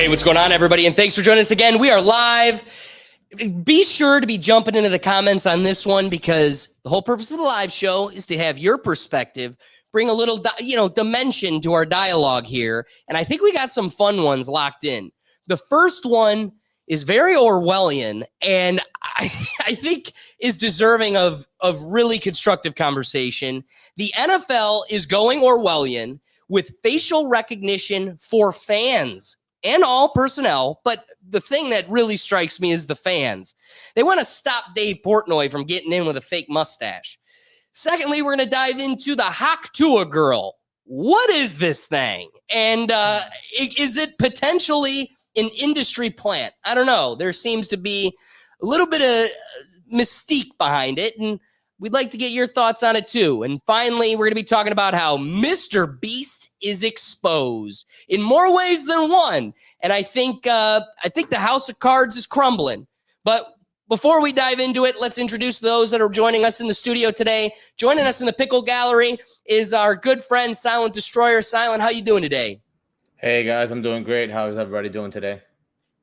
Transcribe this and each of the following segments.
Hey, what's going on, everybody? And thanks for joining us again. We are live. Be sure to be jumping into the comments on this one because the whole purpose of the live show is to have your perspective, bring a little, dimension to our dialogue here. And I think we got some fun ones locked in. The first one is very Orwellian and I think is deserving of really constructive conversation. The NFL is going Orwellian with facial recognition for fans and all personnel, but the thing that really strikes me is the fans. They want to stop Dave Portnoy from getting in with a fake mustache. Secondly, we're going to dive into the Tuah girl. What is this thing? And is it potentially an industry plant? I don't know. There seems to be a little bit of mystique behind it, and we'd like to get your thoughts on it too. And finally, we're going to be talking about how Mr. Beast is exposed in more ways than one. And I think the house of cards is crumbling. But before we dive into it, let's introduce those that are joining us in the studio today. Joining us in the Pickle Gallery is our good friend, Silent Destroyer. Silent, how you doing today? Hey, guys, I'm doing great. How is everybody doing today?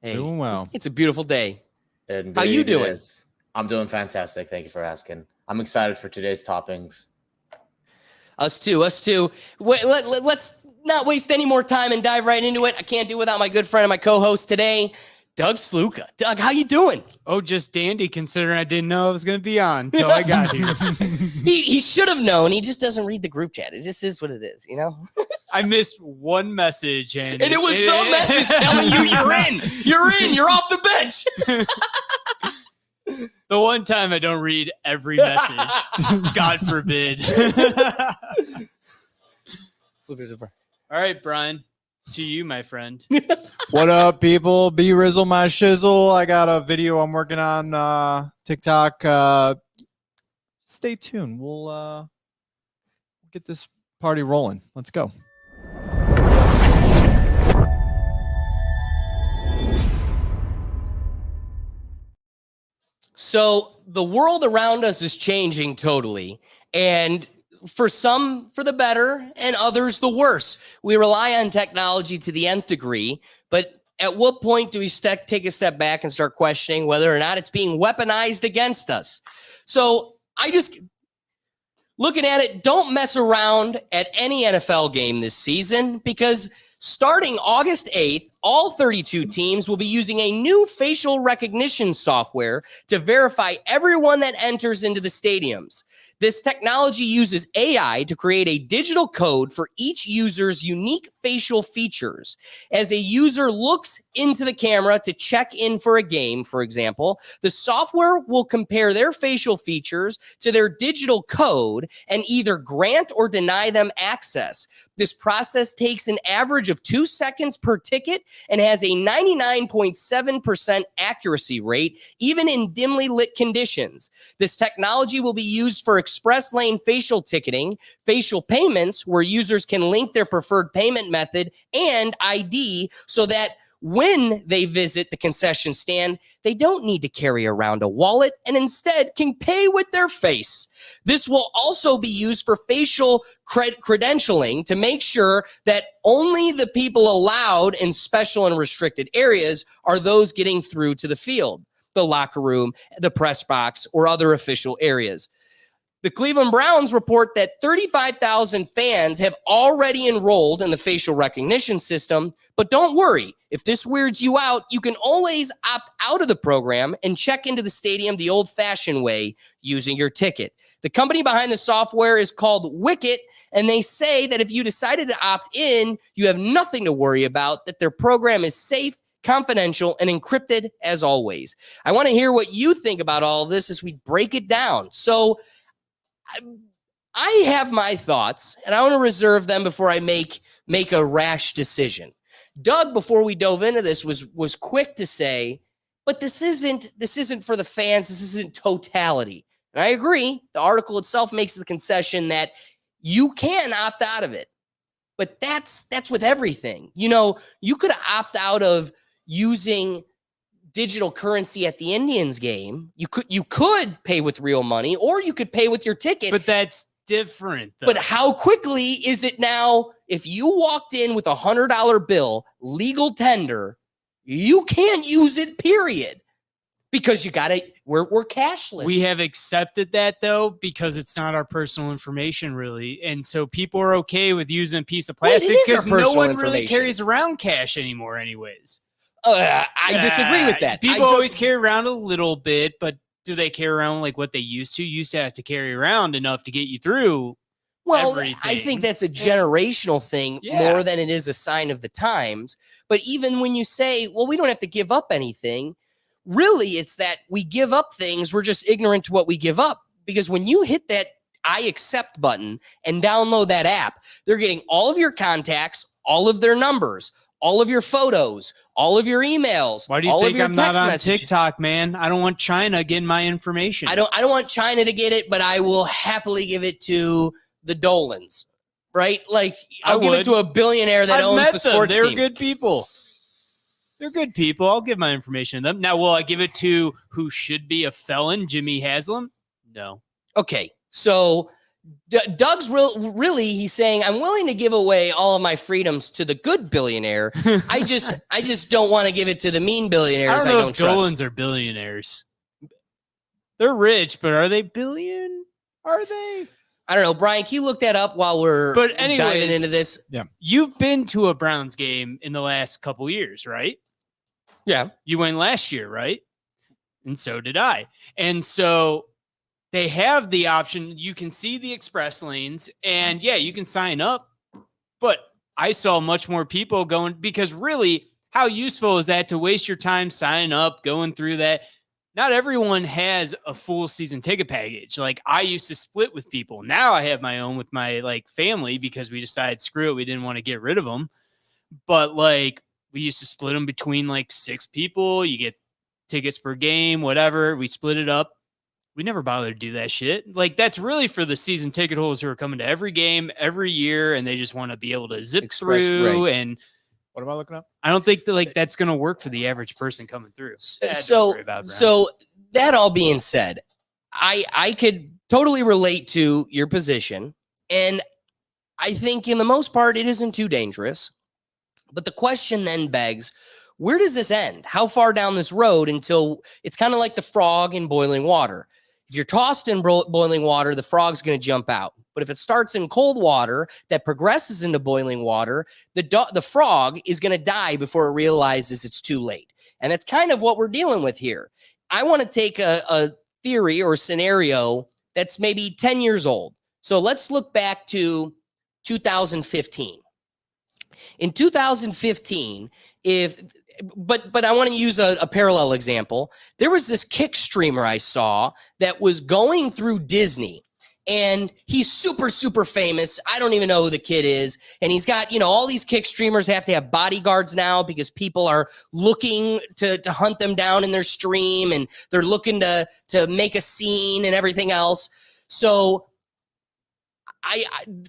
Hey, doing well. It's a beautiful day. Indeed, how you doing? I'm doing fantastic. Thank you for asking. I'm excited for today's toppings. Us too. Let's not waste any more time and dive right into it. I can't do without my good friend and my co-host today, Doug Sluka. Doug, how you doing? Oh, just dandy, considering I didn't know I was going to be on until I got here. He should have known. He just doesn't read the group chat. It just is what it is, you know? I missed one message. And it was the message telling you you're in. You're in. You're off the bench. The one time I don't read every message. God forbid. All right, Brian. To you, my friend. What up, people? Be Rizzle my shizzle. I got a video I'm working on TikTok. Stay tuned. We'll get this party rolling. Let's go. So the world around us is changing totally. And for some, for the better, and others, the worse. We rely on technology to the nth degree, but at what point do we take a step back and start questioning whether or not it's being weaponized against us? So I just, looking at it, don't mess around at any NFL game this season because starting August 8th, all 32 teams will be using a new facial recognition software to verify everyone that enters into the stadiums. This technology uses AI to create a digital code for each user's unique facial features. As a user looks into the camera to check in for a game, for example, the software will compare their facial features to their digital code and either grant or deny them access. This process takes an average of 2 seconds per ticket and has a 99.7% accuracy rate, even in dimly lit conditions. This technology will be used for express lane facial ticketing, facial payments, where users can link their preferred payment method and ID so that when they visit the concession stand, they don't need to carry around a wallet and instead can pay with their face. This will also be used for facial credentialing to make sure that only the people allowed in special and restricted areas are those getting through to the field, the locker room, the press box, or other official areas. The Cleveland Browns report that 35,000 fans have already enrolled in the facial recognition system, but don't worry. If this weirds you out, you can always opt out of the program and check into the stadium the old-fashioned way using your ticket. The company behind the software is called Wicket, and they say that if you decided to opt in, you have nothing to worry about, that their program is safe, confidential, and encrypted as always. I want to hear what you think about all of this as we break it down. So I have my thoughts, and I want to reserve them before I make a rash decision. Doug, before we dove into this, was quick to say, but this isn't for the fans. This isn't totality. And I agree. The article itself makes the concession that you can opt out of it. But that's with everything. You know, you could opt out of using digital currency at the Indians game. You could pay with real money, or you could pay with your ticket. But that's different, though. But how quickly is it now? If you walked in with $100 bill, legal tender, You can't use it, period. Because we're cashless. We have accepted that though, because it's not our personal information really. And so people are okay with using a piece of Wait, it plastic is because our no personal one really information. carries around cash anymore anyways. I disagree with that. People always carry around a little bit, but do they carry around like what they used to? Used to have to carry around enough to get you through. Well, everything. I think that's a generational thing Yeah. more than it is a sign of the times. But even when you say, well, we don't have to give up anything, really, it's that we give up things. We're just ignorant to what we give up. Because when you hit that I accept button and download that app, they're getting all of your contacts, all of their numbers, all of your photos, all of your emails. Why do you all think of your I'm not text on messages. TikTok, man? I don't want China getting my information. I don't want China to get it, but I will happily give it to the Dolans, right? Like I'll give it to a billionaire that I've owns met the them. sports They're team. good people. They're good people. I'll give my information to them. Now, will I give it to who should be a felon, Jimmy Haslam? No. Okay, so Doug's really he's saying I'm willing to give away all of my freedoms to the good billionaire. I just don't want to give it to the mean billionaires I don't know don't if trust. Dolans are billionaires. They're rich, but are they billion? Are they? I don't know, Brian. Can you look that up while we're But anyways, diving into this? You've been to a Browns game in the last couple years, right? Yeah. You went last year, right? And so did I. And so they have the option. You can see the express lanes, and yeah, you can sign up. But I saw much more people going because really, how useful is that to waste your time signing up, going through that? Not everyone has a full season ticket package. Like I used to split with people. Now I have my own with my like family because we decided, screw it, we didn't want to get rid of them. But like we used to split them between like 6 people. You get tickets per game, whatever. We split it up. We never bothered to do that shit. Like that's really for the season ticket holders who are coming to every game every year and they just want to be able to zip through. right. And What am I looking up? I don't think that like that's going to work for the average person coming through. So that all being said, I could totally relate to your position, and I think in the most part it isn't too dangerous. But the question then begs, where does this end? How far down this road until it's kind of like the frog in boiling water? If you're tossed in boiling water, the frog's going to jump out. But if it starts in cold water that progresses into boiling water, the frog is going to die before it realizes it's too late. And that's kind of what we're dealing with here. I want to take a theory or scenario that's maybe 10 years old. So let's look back to 2015. In 2015, but I want to use a parallel example. There was this kick streamer I saw that was going through Disney, and he's super, super famous. I don't even know who the kid is. And he's got, all these kick streamers have to have bodyguards now because people are looking to hunt them down in their stream, and they're looking to make a scene and everything else. So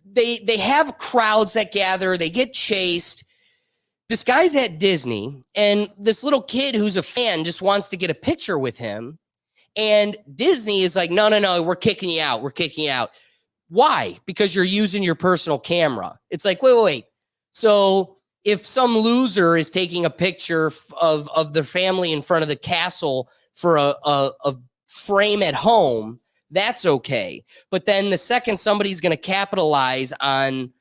they have crowds that gather, they get chased. This guy's at Disney, and this little kid who's a fan just wants to get a picture with him. And Disney is like, no, we're kicking you out. We're kicking you out. Why? Because you're using your personal camera. It's like, wait. So if some loser is taking a picture of their family in front of the castle for a frame at home, that's okay. But then the second somebody's going to capitalize on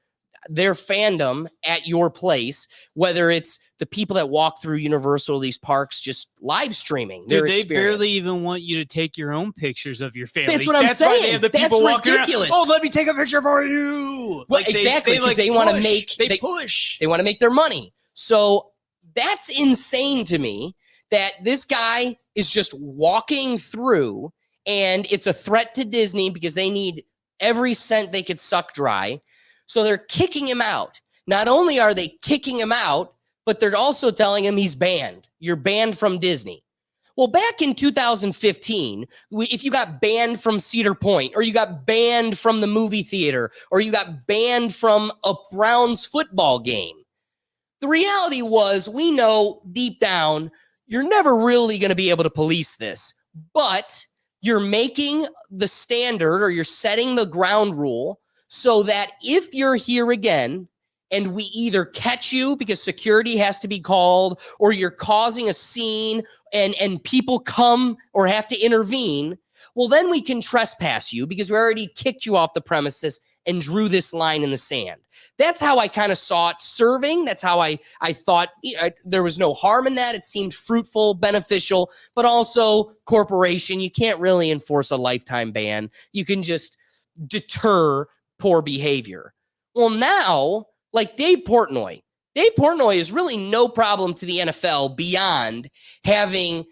their fandom at your place, whether it's the people that walk through Universal, these parks, just live streaming their they experience. barely even want you to take your own pictures of your family. That's what I'm saying. Why they have the people That's walking ridiculous. around, let me take a picture for you. Well, exactly, because they want to make they push. They want to make their money. So that's insane to me that this guy is just walking through, and it's a threat to Disney because they need every cent they could suck dry. So they're kicking him out. Not only are they kicking him out, but they're also telling him he's banned. You're banned from Disney. Well, back in 2015, if you got banned from Cedar Point, or you got banned from the movie theater, or you got banned from a Browns football game, the reality was, we know deep down, you're never really going to be able to police this, but you're making the standard, or you're setting the ground rule so that if you're here again and we either catch you because security has to be called, or you're causing a scene and people come or have to intervene, well, then we can trespass you because we already kicked you off the premises and drew this line in the sand. That's how I kind of saw it serving. That's how I thought there was no harm in that. It seemed fruitful, beneficial, but also corporation. You can't really enforce a lifetime ban. You can just deter poor behavior. Well, now, like Dave Portnoy is really no problem to the NFL beyond having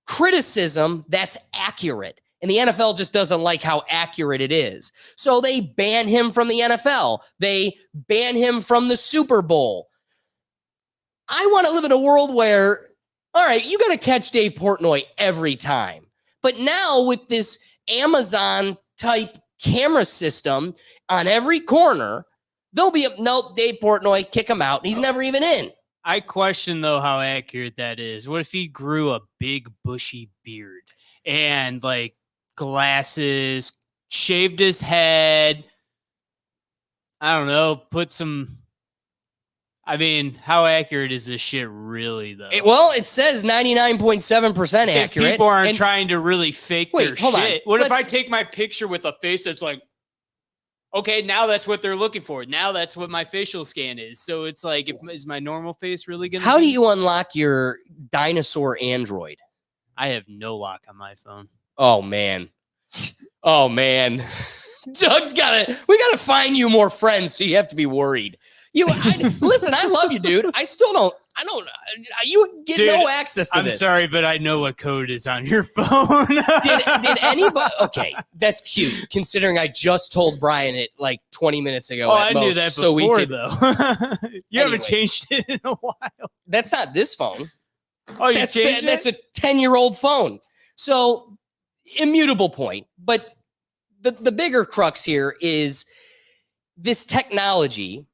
criticism that's accurate. And the NFL just doesn't like how accurate it is. So they ban him from the NFL. They ban him from the Super Bowl. I want to live in a world where, all right, you got to catch Dave Portnoy every time. But now with this Amazon type camera system on every corner, there'll be nope, Dave Portnoy, kick him out. He's never even in. I question, though, how accurate that is. What if he grew a big, bushy beard and, like, glasses, shaved his head? I don't know, put some... I mean, how accurate is this shit really, though? It says 99.7% accurate. If people aren't trying to really fake their hold shit. on. What if I take my picture with a face that's like, okay, now that's what they're looking for. Now that's what my facial scan is. So it's like, is my normal face really going to How do you unlock your dinosaur Android? I have no lock on my phone. Oh, man. Oh, man. Doug's we got to find you more friends, so you have to be worried. Listen, I love you, dude. You get no access to this. I'm sorry, but I know what code is on your phone. Did anybody? Okay, that's cute. Considering I just told Brian it like 20 minutes ago. Oh, I knew that before, though. You haven't Anyway. changed it in a while. That's not this phone. Oh, you changed it? That's a 10-year-old phone. So immutable point. But the bigger crux here is this technology.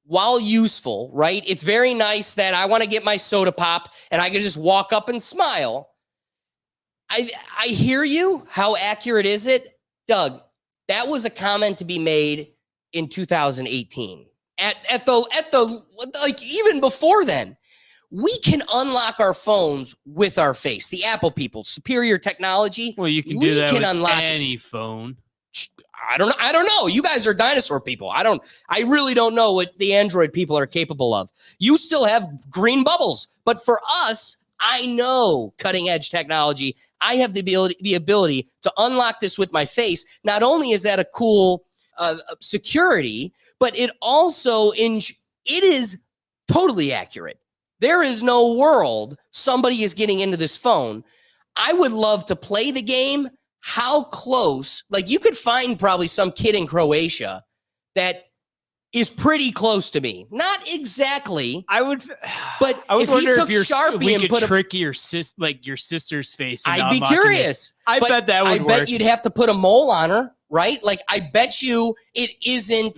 While useful, right? It's very nice that I want to get my soda pop and I can just walk up and smile. I hear you. How accurate is it? Doug, that was a comment to be made in 2018. At the like even before then, we can unlock our phones with our face. The Apple people, superior technology. Well, you can do that with any phone. I don't know. You guys are dinosaur people. I really don't know what the Android people are capable of. You still have green bubbles, but for us, I know cutting edge technology. I have the ability to unlock this with my face. Not only is that a cool security, but it also it is totally accurate. There is no world somebody is getting into this phone. I would love to play the game. How close, like you could find probably some kid in Croatia that is pretty close to me. Not exactly. I would wonder if we could put trick your sister's face. I'd be curious. I bet that would work. I bet you'd have to put a mole on her, right? Like I bet you it isn't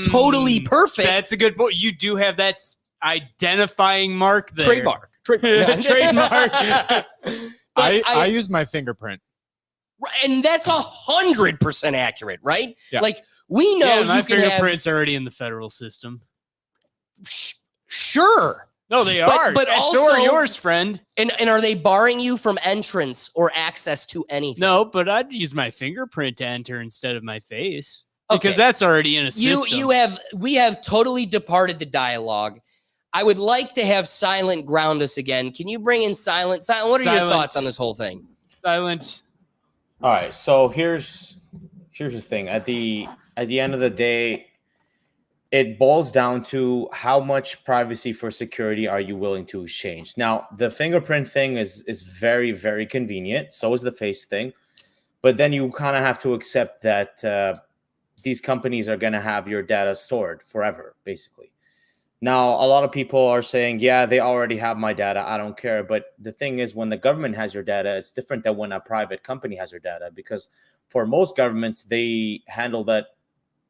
totally perfect. That's a good point. You do have that identifying mark there. Trademark. Trademark. I use my fingerprint. And that's 100% accurate, right? Yeah. Like we know my you can fingerprints are already in the federal system. Sure. No, they are. But also, so are yours, friend. And are they barring you from entrance or access to anything? No, but I'd use my fingerprint to enter instead of my face because Okay. that's already in a system. We have totally departed the dialogue. I would like to have Silent ground us again. Can you bring in Silent? Silent, what are your thoughts on this whole thing? Silent. All right, so here's the thing. At the end of the day, it boils down to how much privacy for security are you willing to exchange. Now, the fingerprint thing is very, very convenient. So is the face thing. But then you kind of have to accept that these companies are going to have your data stored forever, basically. Now, a lot of people are saying, yeah, they already have my data. I don't care. But the thing is, when the government has your data, it's different than when a private company has your data, because for most governments, they handle that,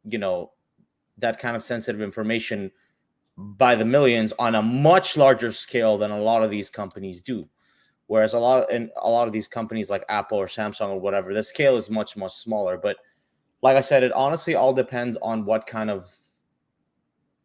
that kind of sensitive information by the millions on a much larger scale than a lot of these companies do. Whereas a lot of these companies like Apple or Samsung or whatever, the scale is much, much smaller. But like I said, it honestly all depends on what kind of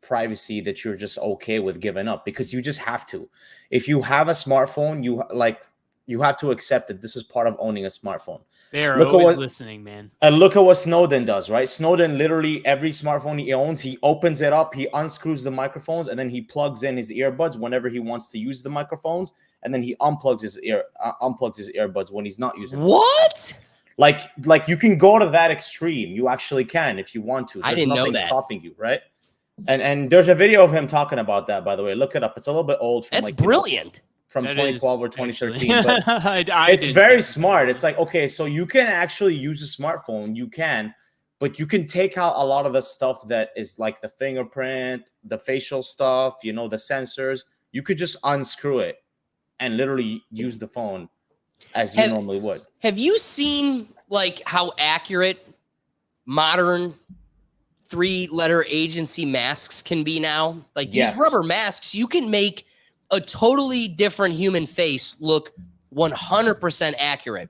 privacy that you're just okay with giving up, because you just have to. If you have a smartphone, you have to accept that this is part of owning a smartphone. They're Look at always what- listening, man. And look at what Snowden does, right? Snowden, literally every smartphone he owns, he opens it up, he unscrews the microphones, and then he plugs in his earbuds whenever he wants to use the microphones, and then he unplugs his earbuds when he's not using them. What? Like you can go to that extreme. You actually can if you want to. I didn't know nothing that. stopping you, right? And there's a video of him talking about that, by the way. Look it up. It's a little bit old. From That's like, you know, brilliant. from That 2012 or is 2013. actually- But I it's didn't very think- smart. It's like, okay, so you can actually use a smartphone. You can, but you can take out a lot of the stuff that is like the fingerprint, the facial stuff, you know, the sensors. You could just unscrew it and literally use the phone as you normally would. Have you seen like how accurate modern 3-letter agency masks can be now? Like these Yes. rubber masks, you can make a totally different human face look 100% accurate.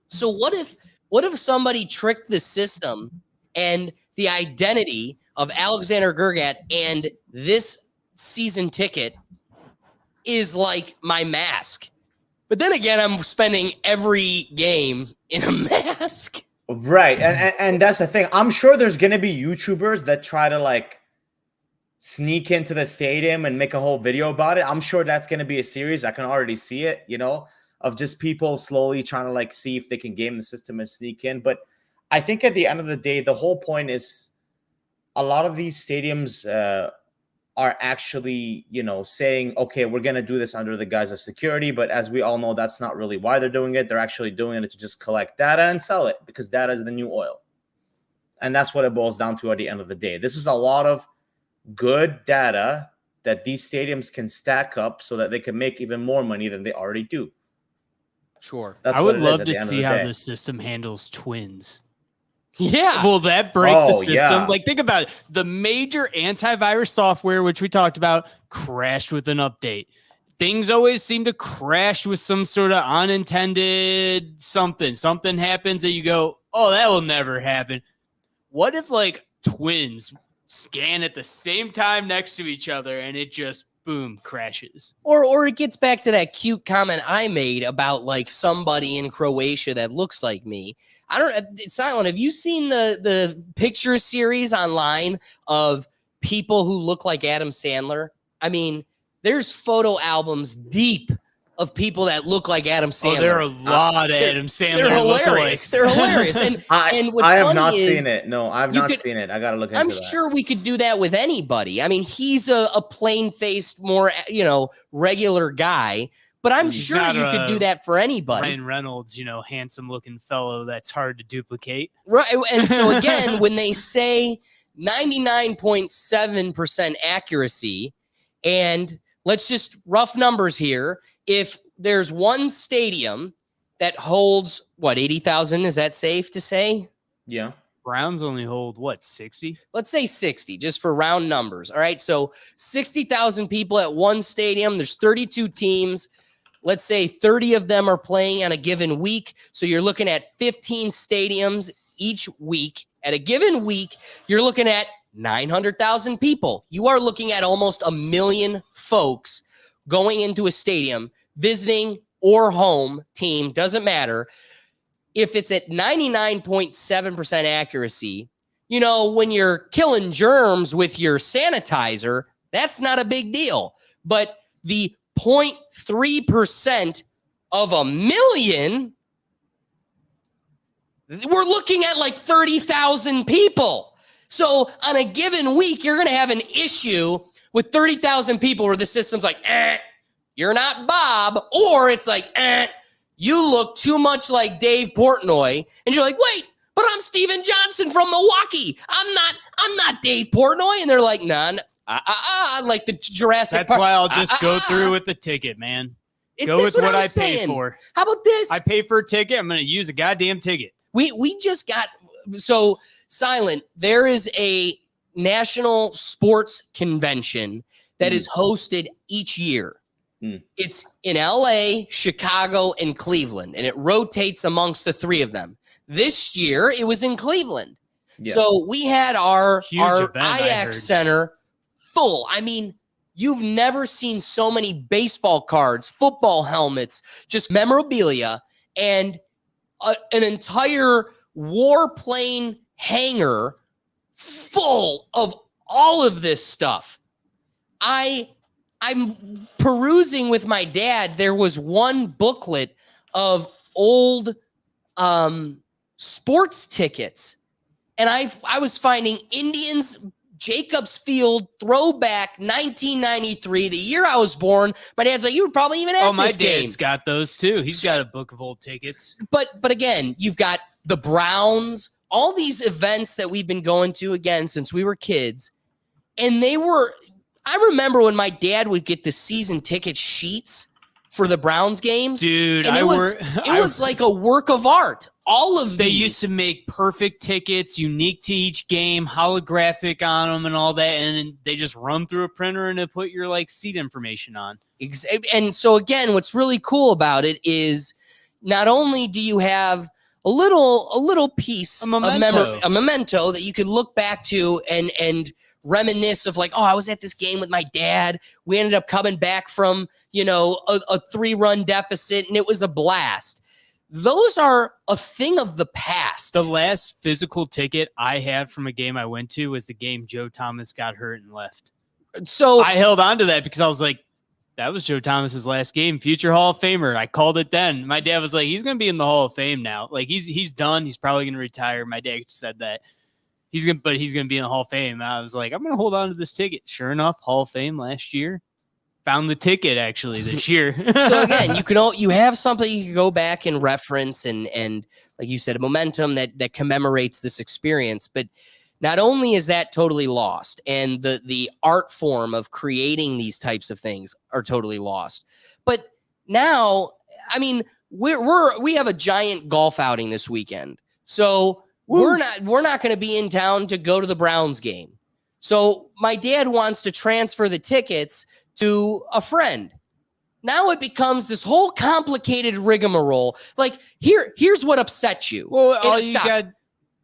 So what if somebody tricked the system and the identity of Alexander Gergat and this season ticket is like my mask? But then again, I'm spending every game in a mask. Right. And that's the thing. I'm sure there's going to be YouTubers that try to like sneak into the stadium and make a whole video about it. I'm sure that's going to be a series. I can already see it, you know, of just people slowly trying to like see if they can game the system and sneak in. But I think at the end of the day, the whole point is a lot of these stadiums are actually, you know, saying, okay, we're going to do this under the guise of security. But as we all know, that's not really why they're doing it. They're actually doing it to just collect data and sell it, because data is the new oil. And that's what it boils down to at the end of the day. This is a lot of good data that these stadiums can stack up so that they can make even more money than they already do. Sure. That's I what would it is love at to the end of see the how day. the system handles twins. Yeah. Will that break the Oh, system? yeah. Like, think about it. The major antivirus software, which we talked about, crashed with an update. Things always seem to crash with some sort of unintended something. Something happens that you go, oh, that will never happen. What if like twins scan at the same time next to each other and it just boom crashes? Or it gets back to that cute comment I made about like somebody in Croatia that looks like me. I don't. Silent, have you seen the picture series online of people who look like Adam Sandler? I mean, there's photo albums deep of people that look like Adam Sandler. Oh, there are a lot of Adam Sandler They're hilarious. lookalikes. They're hilarious. And what's I have funny not is, seen it. No, I've you not could- seen it. I got to look into I'm that. sure we could do that with anybody. I mean, he's a plain-faced, more regular guy, but I'm He's sure not you could do a that for anybody. Ryan Reynolds, handsome looking fellow that's hard to duplicate. Right. And so again, when they say 99.7% accuracy, and let's just rough numbers here, if there's one stadium that holds 80,000, is that safe to say? Yeah. Browns only hold what, 60? Let's say 60, just for round numbers. All right. So 60,000 people at one stadium. There's 32 teams. Let's say 30 of them are playing on a given week. So you're looking at 15 stadiums each week. At a given week, you're looking at 900,000 people. You are looking at almost 1 million folks going into a stadium, visiting or home team, doesn't matter. If it's at 99.7% accuracy, when you're killing germs with your sanitizer, that's not a big deal. But the 0.3% of 1 million, we're looking at like 30,000 people. So on a given week, you're going to have an issue with 30,000 people where the system's like, you're not Bob, or it's like, you look too much like Dave Portnoy, and you're like, wait, but I'm Steven Johnson from Milwaukee. I'm not Dave Portnoy, and they're like, like the Jurassic That's Park. why I'll just go through with the ticket, man. Go That's with what I'm I saying. pay for. How about this? I pay for a ticket. I'm going to use a goddamn ticket. We just got so Silent. There is a national sports convention that is hosted each year. It's in LA, Chicago, and Cleveland, and it rotates amongst the three of them. This year, it was in Cleveland. Yeah. So we had our Huge event, I heard. IX Center full. I mean, you've never seen so many baseball cards, football helmets, just memorabilia, and an entire warplane hangar full of all of this stuff. I'm perusing with my dad. There was one booklet of old sports tickets, and I was finding Indians Jacobs Field throwback 1993, the year I was born. My dad's like, you were probably even at my this game. dad's got those too. He's got a book of old tickets. But again, you've got the Browns, all these events that we've been going to again since we were kids, and I remember when my dad would get the season ticket sheets for the Browns games. Dude, and it was like a work of art. All of they these. used to make perfect tickets, unique to each game, holographic on them and all that, and they just run through a printer and they put your like seat information on. And so again, what's really cool about it is not only do you have a little piece A memento. of a memento that you could look back to and reminisce of, like, oh, I was at this game with my dad. We ended up coming back from, a 3-run deficit, and it was a blast. Those are a thing of the past. The last physical ticket I had from a game I went to was the game Joe Thomas got hurt and left. So I held on to that because I was like, that was Joe Thomas's last game, future Hall of Famer. I called it then. My dad was like, he's going to be in the Hall of Fame now. Like he's done. He's probably going to retire. My dad said that. He's gonna be in the Hall of Fame. And I was like, I'm gonna hold on to this ticket. Sure enough, Hall of Fame last year. Found the ticket actually this year. So again, you have something you can go back and reference, and like you said, a momentum that commemorates this experience. But not only is that totally lost, and the art form of creating these types of things are totally lost. But now, I mean, we have a giant golf outing this weekend, so. We're not going to be in town to go to the Browns game. So my dad wants to transfer the tickets to a friend. Now it becomes this whole complicated rigmarole. Like here's what upsets you. Well,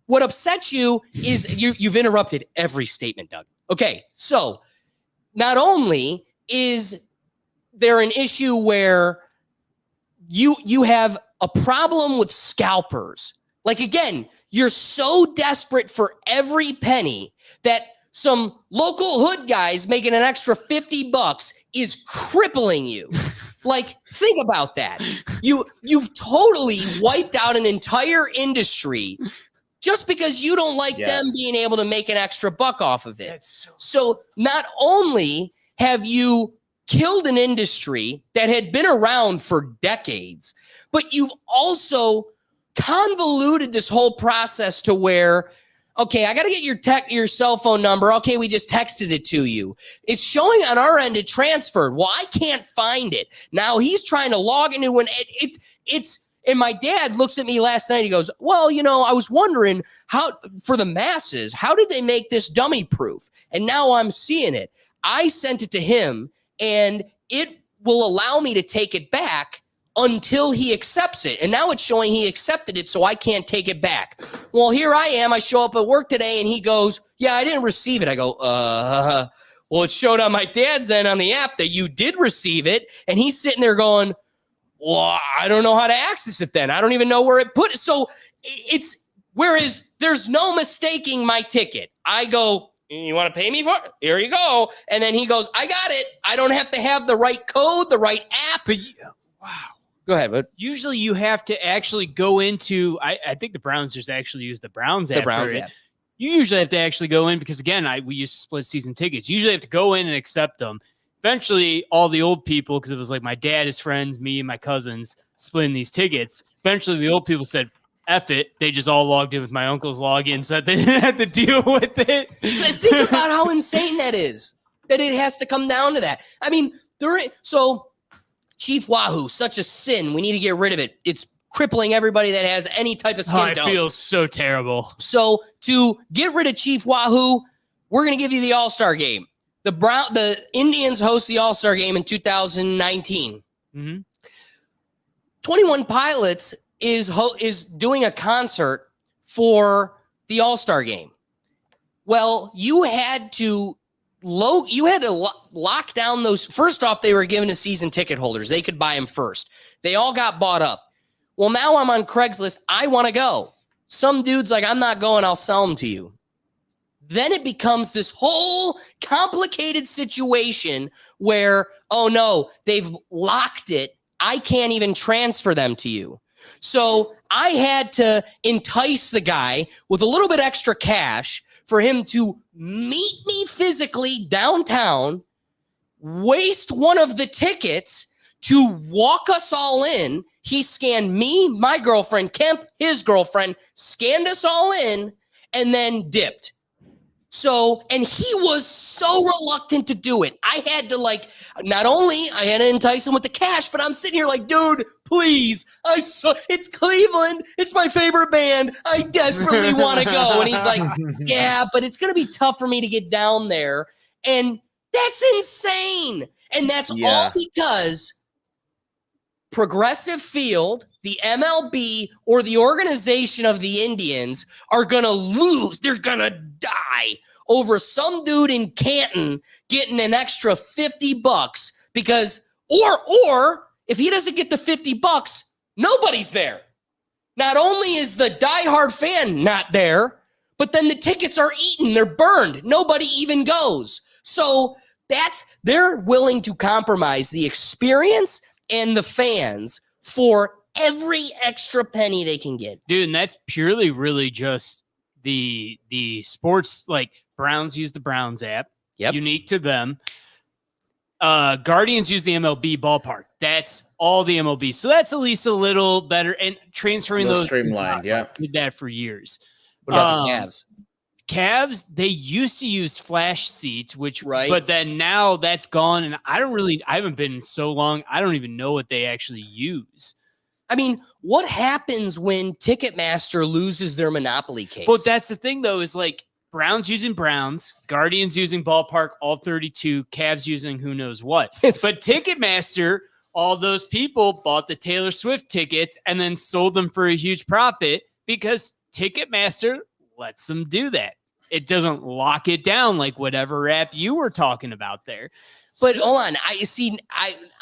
What upsets you is you've interrupted every statement, Doug. Okay, so not only is there an issue where you have a problem with scalpers. Like again, you're so desperate for every penny that some local hood guys making an extra $50 is crippling you. Like, think about that. You've totally wiped out an entire industry just because you don't like them being able to make an extra buck off of it. So not only have you killed an industry that had been around for decades, but you've also convoluted this whole process to where, okay, I got to get your cell phone number. Okay, we just texted it to you. It's showing on our end it transferred. Well, I can't find it. Now he's trying to log into and my dad looks at me last night. He goes, well, I was wondering for the masses, how did they make this dummy proof? And now I'm seeing it. I sent it to him, and it will allow me to take it back until he accepts it. And now it's showing he accepted it, so I can't take it back. Well, here I am. I show up at work today, and he goes, yeah, I didn't receive it. I go, well, it showed on my dad's end on the app that you did receive it. And he's sitting there going, well, I don't know how to access it then. I don't even know where it put it. So whereas there's no mistaking my ticket. I go, you want to pay me for it? Here you go. And then he goes, I got it. I don't have to have the right code, the right app. Wow. Go ahead, bud. Usually you have to actually go into, I think the Browns just actually use the Browns app. The Browns app. You usually have to actually go in because, again, we used to split season tickets. You usually have to go in and accept them. Eventually, all the old people, because it was like my dad, his friends, me, and my cousins splitting these tickets. Eventually, the old people said, F it. They just all logged in with my uncle's login so that they didn't have to deal with it. Think about how insane that is, that it has to come down to that. I mean, Chief Wahoo, such a sin. We need to get rid of it. It's crippling everybody that has any type of skin tone. I feel so terrible. So to get rid of Chief Wahoo, we're going to give you the All-Star game. The Indians host the All-Star game in 2019. Mm-hmm. 21 Pilots is doing a concert for the All-Star game. Well, you had to you had to lock down those. First off, they were given to season ticket holders. They could buy them first. They all got bought up. Well, now I'm on Craigslist. I want to go. Some dude's like, I'm not going. I'll sell them to you. Then it becomes this whole complicated situation where, oh no, they've locked it. I can't even transfer them to you. So I had to entice the guy with a little bit extra cash for him to meet me physically downtown, waste one of the tickets to walk us all in. He scanned me, my girlfriend, Kemp, his girlfriend, scanned us all in, and then dipped. So, and he was so reluctant to do it. I had to not only I had to entice him with the cash, but I'm sitting here like, dude, please. It's Cleveland. It's my favorite band. I desperately want to go. And he's like, yeah, but it's going to be tough for me to get down there. And that's insane. And that's all because Progressive Field, the MLB, or the organization of the Indians are going to lose. They're going to die over some dude in Canton getting an extra $50 because, or if he doesn't get the $50, nobody's there. Not only is the diehard fan not there, but then the tickets are eaten. They're burned. Nobody even goes. So they're willing to compromise the experience and the fans for every extra penny they can get. Dude, and that's purely really just the sports, like Browns use the Browns app. Yep. Unique to them. Guardians use the MLB ballpark. That's all the MLB. So that's at least a little better. And transferring those streamlined, did that for years. What about the Cavs? Cavs, they used to use flash seats, right. But then now that's gone. And I haven't been in so long. I don't even know what they actually use. I mean, what happens when Ticketmaster loses their monopoly case? But that's the thing, though, is like Browns using Browns, Guardians using ballpark, all 32, Cavs using who knows what. But Ticketmaster, all those people bought the Taylor Swift tickets and then sold them for a huge profit because Ticketmaster lets them do that. It doesn't lock it down like whatever app you were talking about there. But hold on.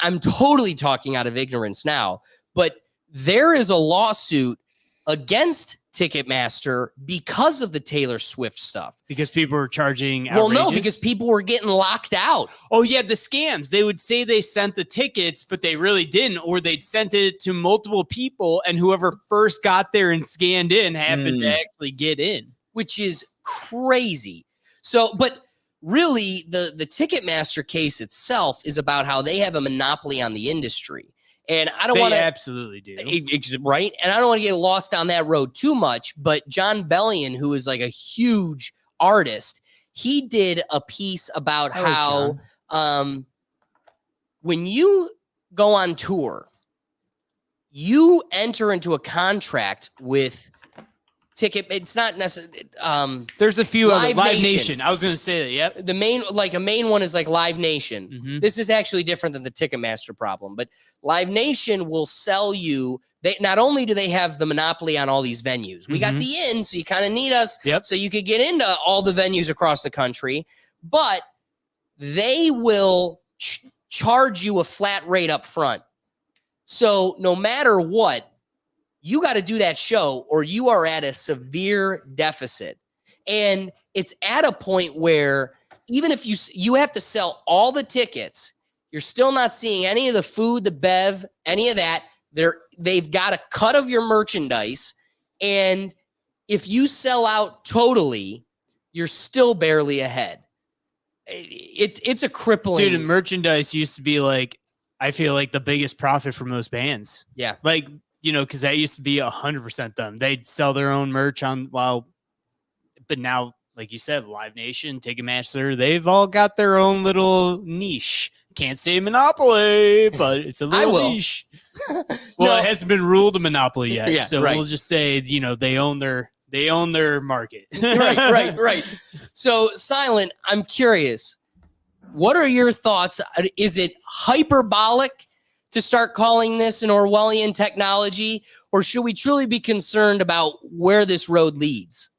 I'm totally talking out of ignorance now, but there is a lawsuit against Ticketmaster because of the Taylor Swift stuff. Because people were charging outrageous? Well, no, outrageous? because people were getting locked out. Oh, yeah, the scams. They would say they sent the tickets, but they really didn't, or they'd sent it to multiple people, and whoever first got there and scanned in happened to actually get in. Which is crazy. So, but really, the Ticketmaster case itself is about how they have a monopoly on the industry. And I don't want to absolutely do. Right. And I don't want to get lost down that road too much. But John Bellion, who is like a huge artist, he did a piece about how when you go on tour, you enter into a contract with It's not necessarily. There's a few other Live Nation. Nation. I was going to say that. Yep. The main one is like Live Nation. Mm-hmm. This is actually different than the Ticketmaster problem, but Live Nation will sell you. They not only do they have the monopoly on all these venues. We got the Inn, so you kind of need us, so you could get into all the venues across the country. But they will charge you a flat rate up front. So no matter what, you got to do that show or you are at a severe deficit. And it's at a point where even if you have to sell all the tickets, you're still not seeing any of the food, the bev, any of that. They've got a cut of your merchandise. And if you sell out totally, you're still barely ahead. It's a crippling. Dude, and merchandise used to be like, I feel like the biggest profit for most bands. Yeah. Like, because that used to be 100% them. They'd sell their own merch but now, like you said, Live Nation, Ticketmaster, they've all got their own little niche. Can't say monopoly, but it's a little niche. Well, it hasn't been ruled a monopoly yet, so we'll just say, they own their market. Right. So, Silent, I'm curious. What are your thoughts? Is it hyperbolic to start calling this an Orwellian technology, or should we truly be concerned about where this road leads?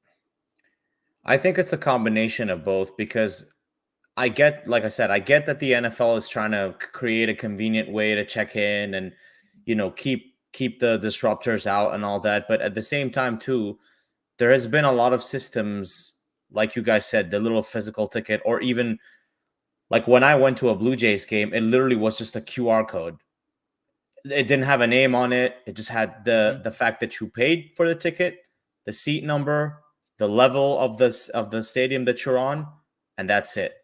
I think it's a combination of both because I get, like I said, I get that the NFL is trying to create a convenient way to check in and, keep the disruptors out and all that. But at the same time, too, there has been a lot of systems, like you guys said, the little physical ticket, or even like when I went to a Blue Jays game, it literally was just a QR code. It didn't have a name on it. It just had the fact that you paid for the ticket, the seat number, the level of the stadium that you're on, and that's it.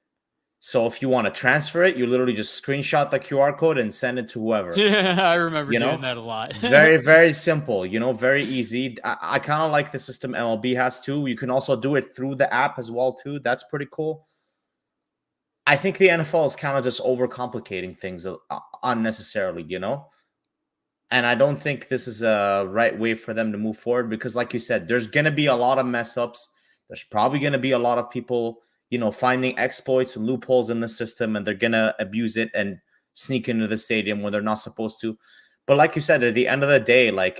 So if you want to transfer it, you literally just screenshot the QR code and send it to whoever. Yeah, I remember doing that a lot. Very, very simple, very easy. I kind of like the system MLB has too. You can also do it through the app as well too. That's pretty cool. I think the NFL is kind of just overcomplicating things unnecessarily, And I don't think this is a right way for them to move forward because, like you said, there's going to be a lot of mess ups. There's probably going to be a lot of people finding exploits and loopholes in the system, and they're going to abuse it and sneak into the stadium when they're not supposed to. But like you said, at the end of the day, like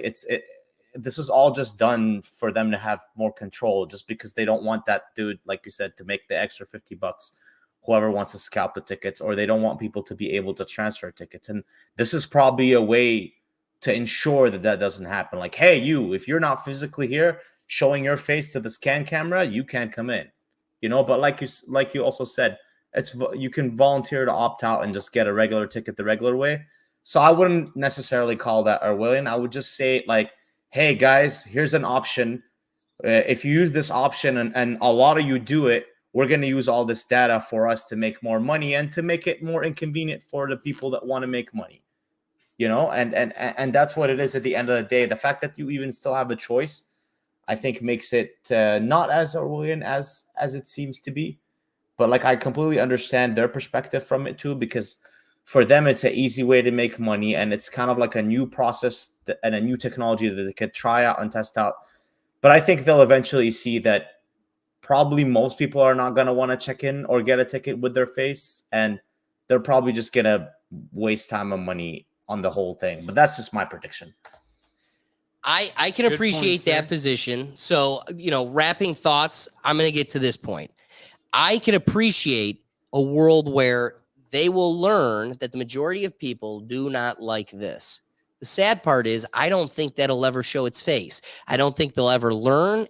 this is all just done for them to have more control, just because they don't want that dude, like you said, to make the extra $50, whoever wants to scalp the tickets, or they don't want people to be able to transfer tickets. And this is probably a way to ensure that doesn't happen. Like, hey, if you're not physically here showing your face to the scan camera, you can't come in. But like you also said, you can volunteer to opt out and just get a regular ticket the regular way. So I wouldn't necessarily call that Orwellian. I would just say, like, hey guys, here's an option. If you use this option and a lot of you do it, we're going to use all this data for us to make more money and to make it more inconvenient for the people that want to make money. And that's what it is at the end of the day. The fact that you even still have a choice, I think, makes it not as Orwellian as it seems to be. But like, I completely understand their perspective from it too, because for them, it's an easy way to make money. And it's kind of like a new process and a new technology that they could try out and test out. But I think they'll eventually see that probably most people are not going to want to check in or get a ticket with their face. And they're probably just going to waste time and money on the whole thing. But that's just my prediction. I can appreciate that position. So, wrapping thoughts, I'm going to get to this point. I can appreciate a world where they will learn that the majority of people do not like this. The sad part is I don't think that'll ever show its face. I don't think they'll ever learn,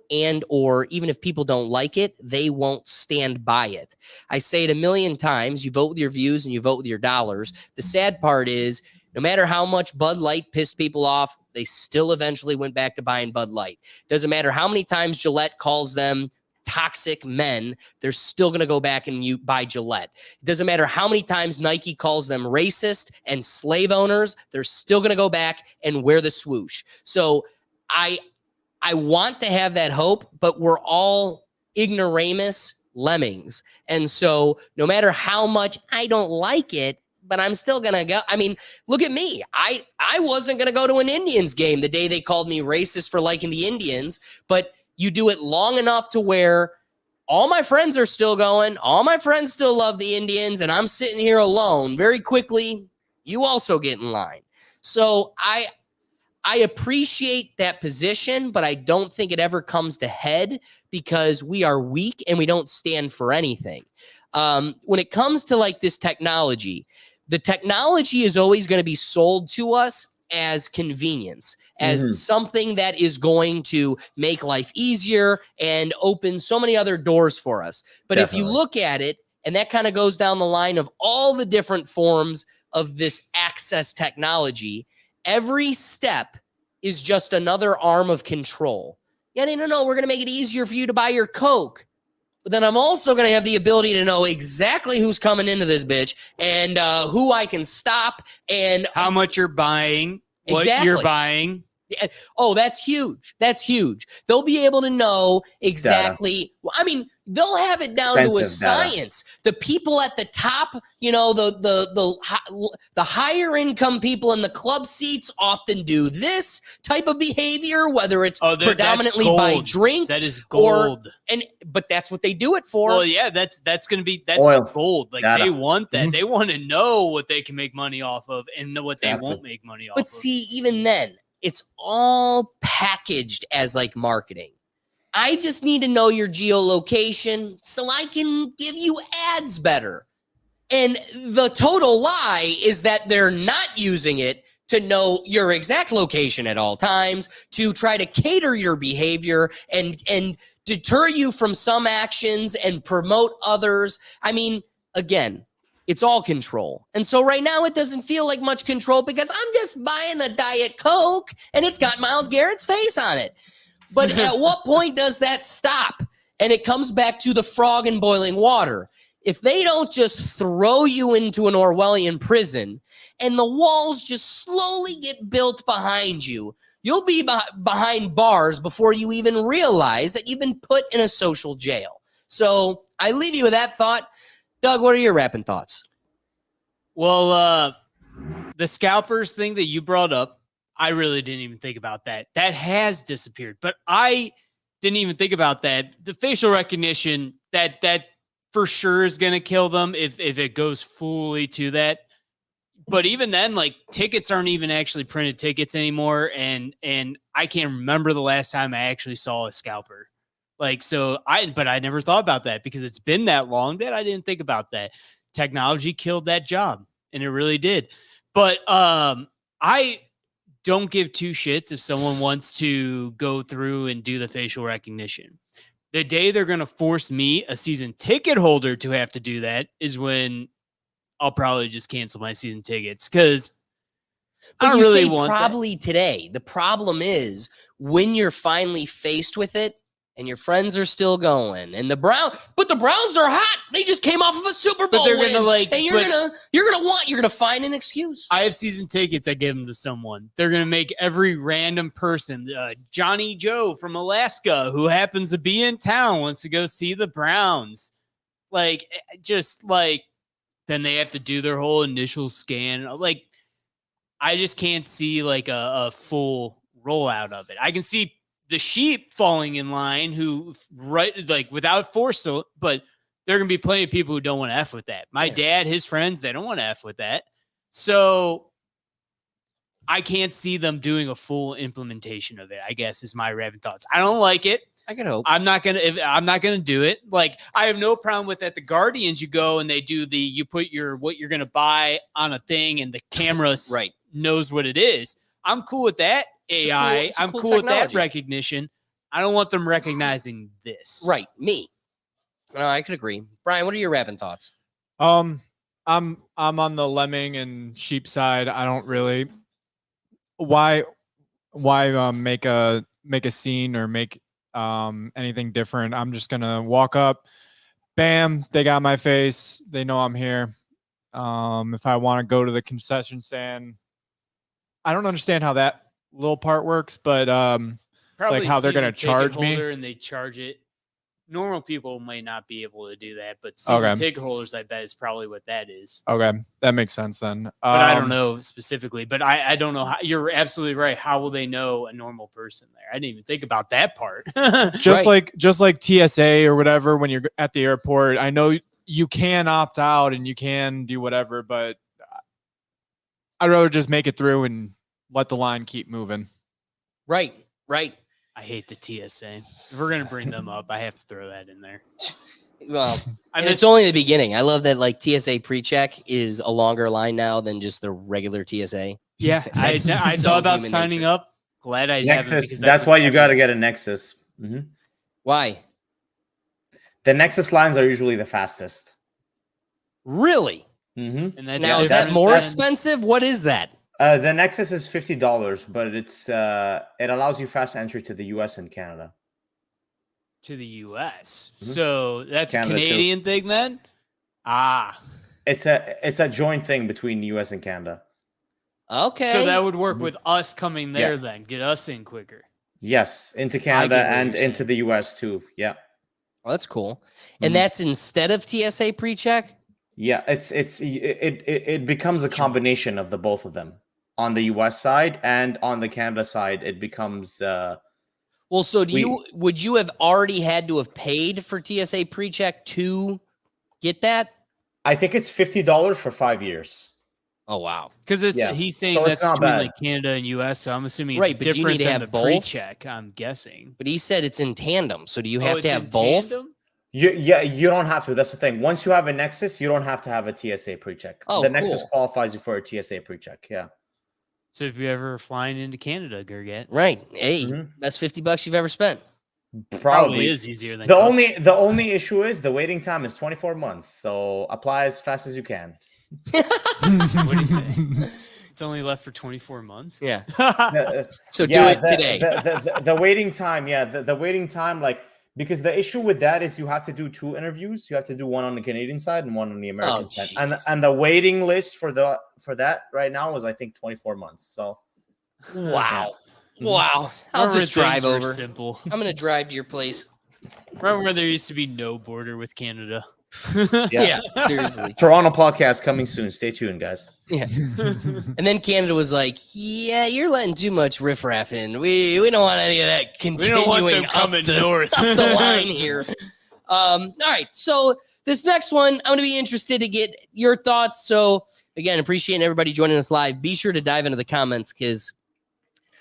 or even if people don't like it, they won't stand by it. I say it a million times. You vote with your views and you vote with your dollars. The sad part is no matter how much Bud Light pissed people off, they still eventually went back to buying Bud Light. Doesn't matter how many times Gillette calls them toxic men, they're still going to go back and buy Gillette. It doesn't matter how many times Nike calls them racist and slave owners, they're still going to go back and wear the swoosh. So I want to have that hope, but we're all ignoramus lemmings. And so no matter how much I don't like it, but I'm still going to go. I mean, look at me. I wasn't going to go to an Indians game the day they called me racist for liking the Indians, but you do it long enough to where all my friends are still going. All my friends still love the Indians, and I'm sitting here alone. Very quickly, you also get in line. So I appreciate that position, but I don't think it ever comes to head because we are weak and we don't stand for anything. When it comes to like this technology, the technology is always going to be sold to us as convenience, as something that is going to make life easier and open so many other doors for us. But if you look at it, and that kind of goes down the line of all the different forms of this access technology, every step is just another arm of control. Yeah, no, we're going to make it easier for you to buy your Coke. But then I'm also going to have the ability to know exactly who's coming into this bitch and who I can stop and how much you're buying, what you're buying. Oh, that's huge. That's huge. They'll be able to know exactly. I mean, they'll have it down to a science. The people at the top, the higher income people in the club seats often do this type of behavior, whether it's predominantly by drinks. That is gold. But that's what they do it for. Well, yeah, that's Oil. gold. Like they want that. They want to know what they can make money off of and know what they won't make money off of. But see, even then, it's all packaged as like marketing. I just need to know your geolocation so I can give you ads better. And the total lie is that they're not using it to know your exact location at all times, to try to cater your behavior and deter you from some actions and promote others. I mean, again, it's all control. And so right now it doesn't feel like much control because I'm just buying a Diet Coke and it's got Myles Garrett's face on it. But at what point does that stop? And it comes back to the frog in boiling water. If they don't just throw you into an Orwellian prison and the walls just slowly get built behind you, you'll be behind bars before you even realize that you've been put in a social jail. So I leave you with that thought. Doug, what are your rapping thoughts? Well, the scalpers thing that you brought up, I really didn't even think about that. That has disappeared, but I didn't even think about that. The facial recognition, that for sure is going to kill them if it goes fully to that. But even then, like, tickets aren't even actually printed tickets anymore. And I can't remember the last time I actually saw a scalper. Like, but I never thought about that because it's been that long that I didn't think about that. Technology killed that job, and it really did. But I don't give two shits if someone wants to go through and do the facial recognition. The day they're going to force me, a season ticket holder, to have to do that is when I'll probably just cancel my season tickets because I don't really want probably today. The problem is when you're finally faced with it and your friends are still going and the Browns are hot. They just came off of a Super Bowl. But they're gonna and you're gonna find an excuse. I have season tickets. I give them to someone. They're gonna make every random person, Johnny Joe from Alaska, who happens to be in town, wants to go see the Browns. Like, just like, then they have to do their whole initial scan. Like, I just can't see like a full rollout of it. I can see the sheep falling in line without force, but there are going to be plenty of people who don't want to F with that. My dad, his friends, they don't want to F with that. So I can't see them doing a full implementation of it, I guess, is my rapping thoughts. I don't like it. I can hope. I'm not gonna do it. Like, I have no problem with at the Guardians. You go and they do you put what you're gonna buy on a thing, and the camera knows what it is. I'm cool with that AI. I'm cool with that recognition. I don't want them recognizing this. Right, me. I could agree. Brian, what are your rapping thoughts? I'm on the lemming and sheep side. I don't really. Why make a scene or make anything different? I'm just gonna walk up, bam, they got my face, they know I'm here. If I want to go to the concession stand, I don't understand how that little part works, but probably like how they're gonna charge me, and they charge it. Normal people may not be able to do that, but season ticket holders, I bet, is probably what that is. Okay, that makes sense then. But I don't know specifically. But I don't know how. You're absolutely right. How will they know a normal person there? I didn't even think about that part. just like TSA or whatever. When you're at the airport, I know you can opt out and you can do whatever, but I'd rather just make it through and let the line keep moving. Right. I hate the TSA. If we're gonna bring them up, I have to throw that in there. Well, it's only the beginning. I love that, like, TSA pre-check is a longer line now than just the regular TSA. Yeah, I thought about signing up. Glad I Nexus. That's why you got to get a Nexus. Mm-hmm. Why? The Nexus lines are usually the fastest. Really? Mm-hmm. And now, is that more expensive? What is that? The Nexus is $50, but it allows you fast entry to the US and Canada. To the US. Mm-hmm. So that's Canada a Canadian thing then? It's a joint thing between the US and Canada. Okay. So that would work with us coming there then. Get us in quicker. Yes, into Canada and into the US too. Yeah. Well, that's cool. And that's instead of TSA pre-check? Yeah, it becomes a combination of the both of them. On the US side and on the Canada side, it becomes well, so would you have already had to have paid for TSA pre-check to get that? I think it's $50 for 5 years. Oh wow. Because it's Yeah. he's saying So it's that's not between bad. like Canada and US, so I'm assuming it's Right, but do you different need to than have the both? pre-check, I'm guessing. But he said it's in tandem. So do you have Oh, to it's have in both? tandem? You don't have to. That's the thing. Once you have a Nexus, you don't have to have a TSA pre-check. Oh, the Nexus cool. qualifies you for a TSA pre-check. Yeah. So if you're ever flying into Canada, Gurget, Right. Hey, Mhm. that's $50 you've ever spent. probably is easier than The customs. only issue is the waiting time is 24 months. So apply as fast as you can. What do you say? It's only left for 24 months. Yeah. The- So do yeah, it today. The waiting time, the waiting time, like because the issue with that is you have to do 2 interviews. You have to do one on the Canadian side and one on the American side. jeez. And the waiting list for that right now is I think 24 months. So Wow. Mhm. Wow. I'll Remember just drive things were over. Simple. I'm going to drive to your place. Remember when there used to be no border with Canada? Yeah, seriously. Toronto podcast coming soon. Stay tuned, guys. Yeah. And then Canada was like, yeah, you're letting too much riffraff in. We don't want any of that We continuing don't want them up coming the, north. up the line here. All right. So this next one, I'm going to be interested to get your thoughts. So again, appreciating everybody joining us live. Be sure to dive into the comments because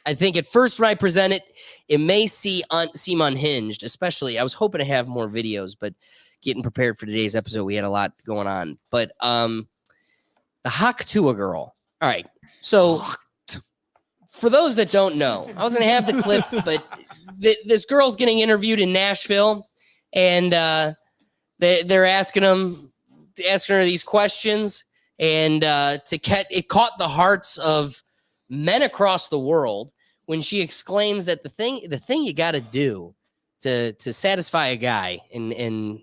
I think at first when I present it, it may seem unhinged, especially I was hoping to have more videos, but getting prepared for today's episode, we had a lot going on. But the Tuah girl. All right. So for those that don't know, I was going to have the clip, but this girl's getting interviewed in Nashville, and they're asking her these questions, and it caught the hearts of men across the world when she exclaims that the thing you got to do to satisfy a guy and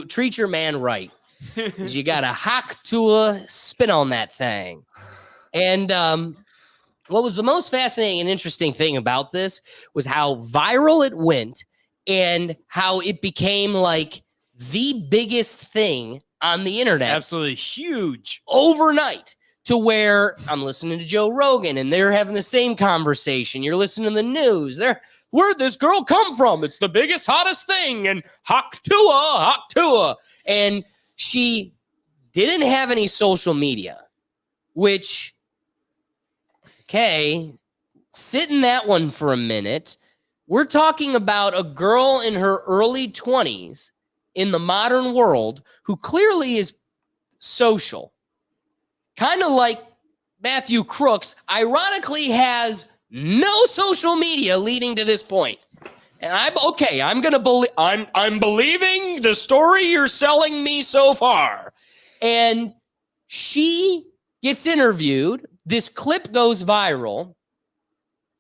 treat your man right is you got to Tuah spin on that thing. And what was the most fascinating and interesting thing about this was how viral it went and how it became like the biggest thing on the internet. Absolutely huge. Overnight, to where I'm listening to Joe Rogan and they're having the same conversation. You're listening to the news. Where'd this girl come from? It's the biggest, hottest thing. And Tuah. And she didn't have any social media, which, okay, sit in that one for a minute. We're talking about a girl in her early 20s in the modern world who clearly is social. Kind of like Matthew Crooks, ironically has no social media leading to this point. And I'm believing the story you're selling me so far. And she gets interviewed. This clip goes viral.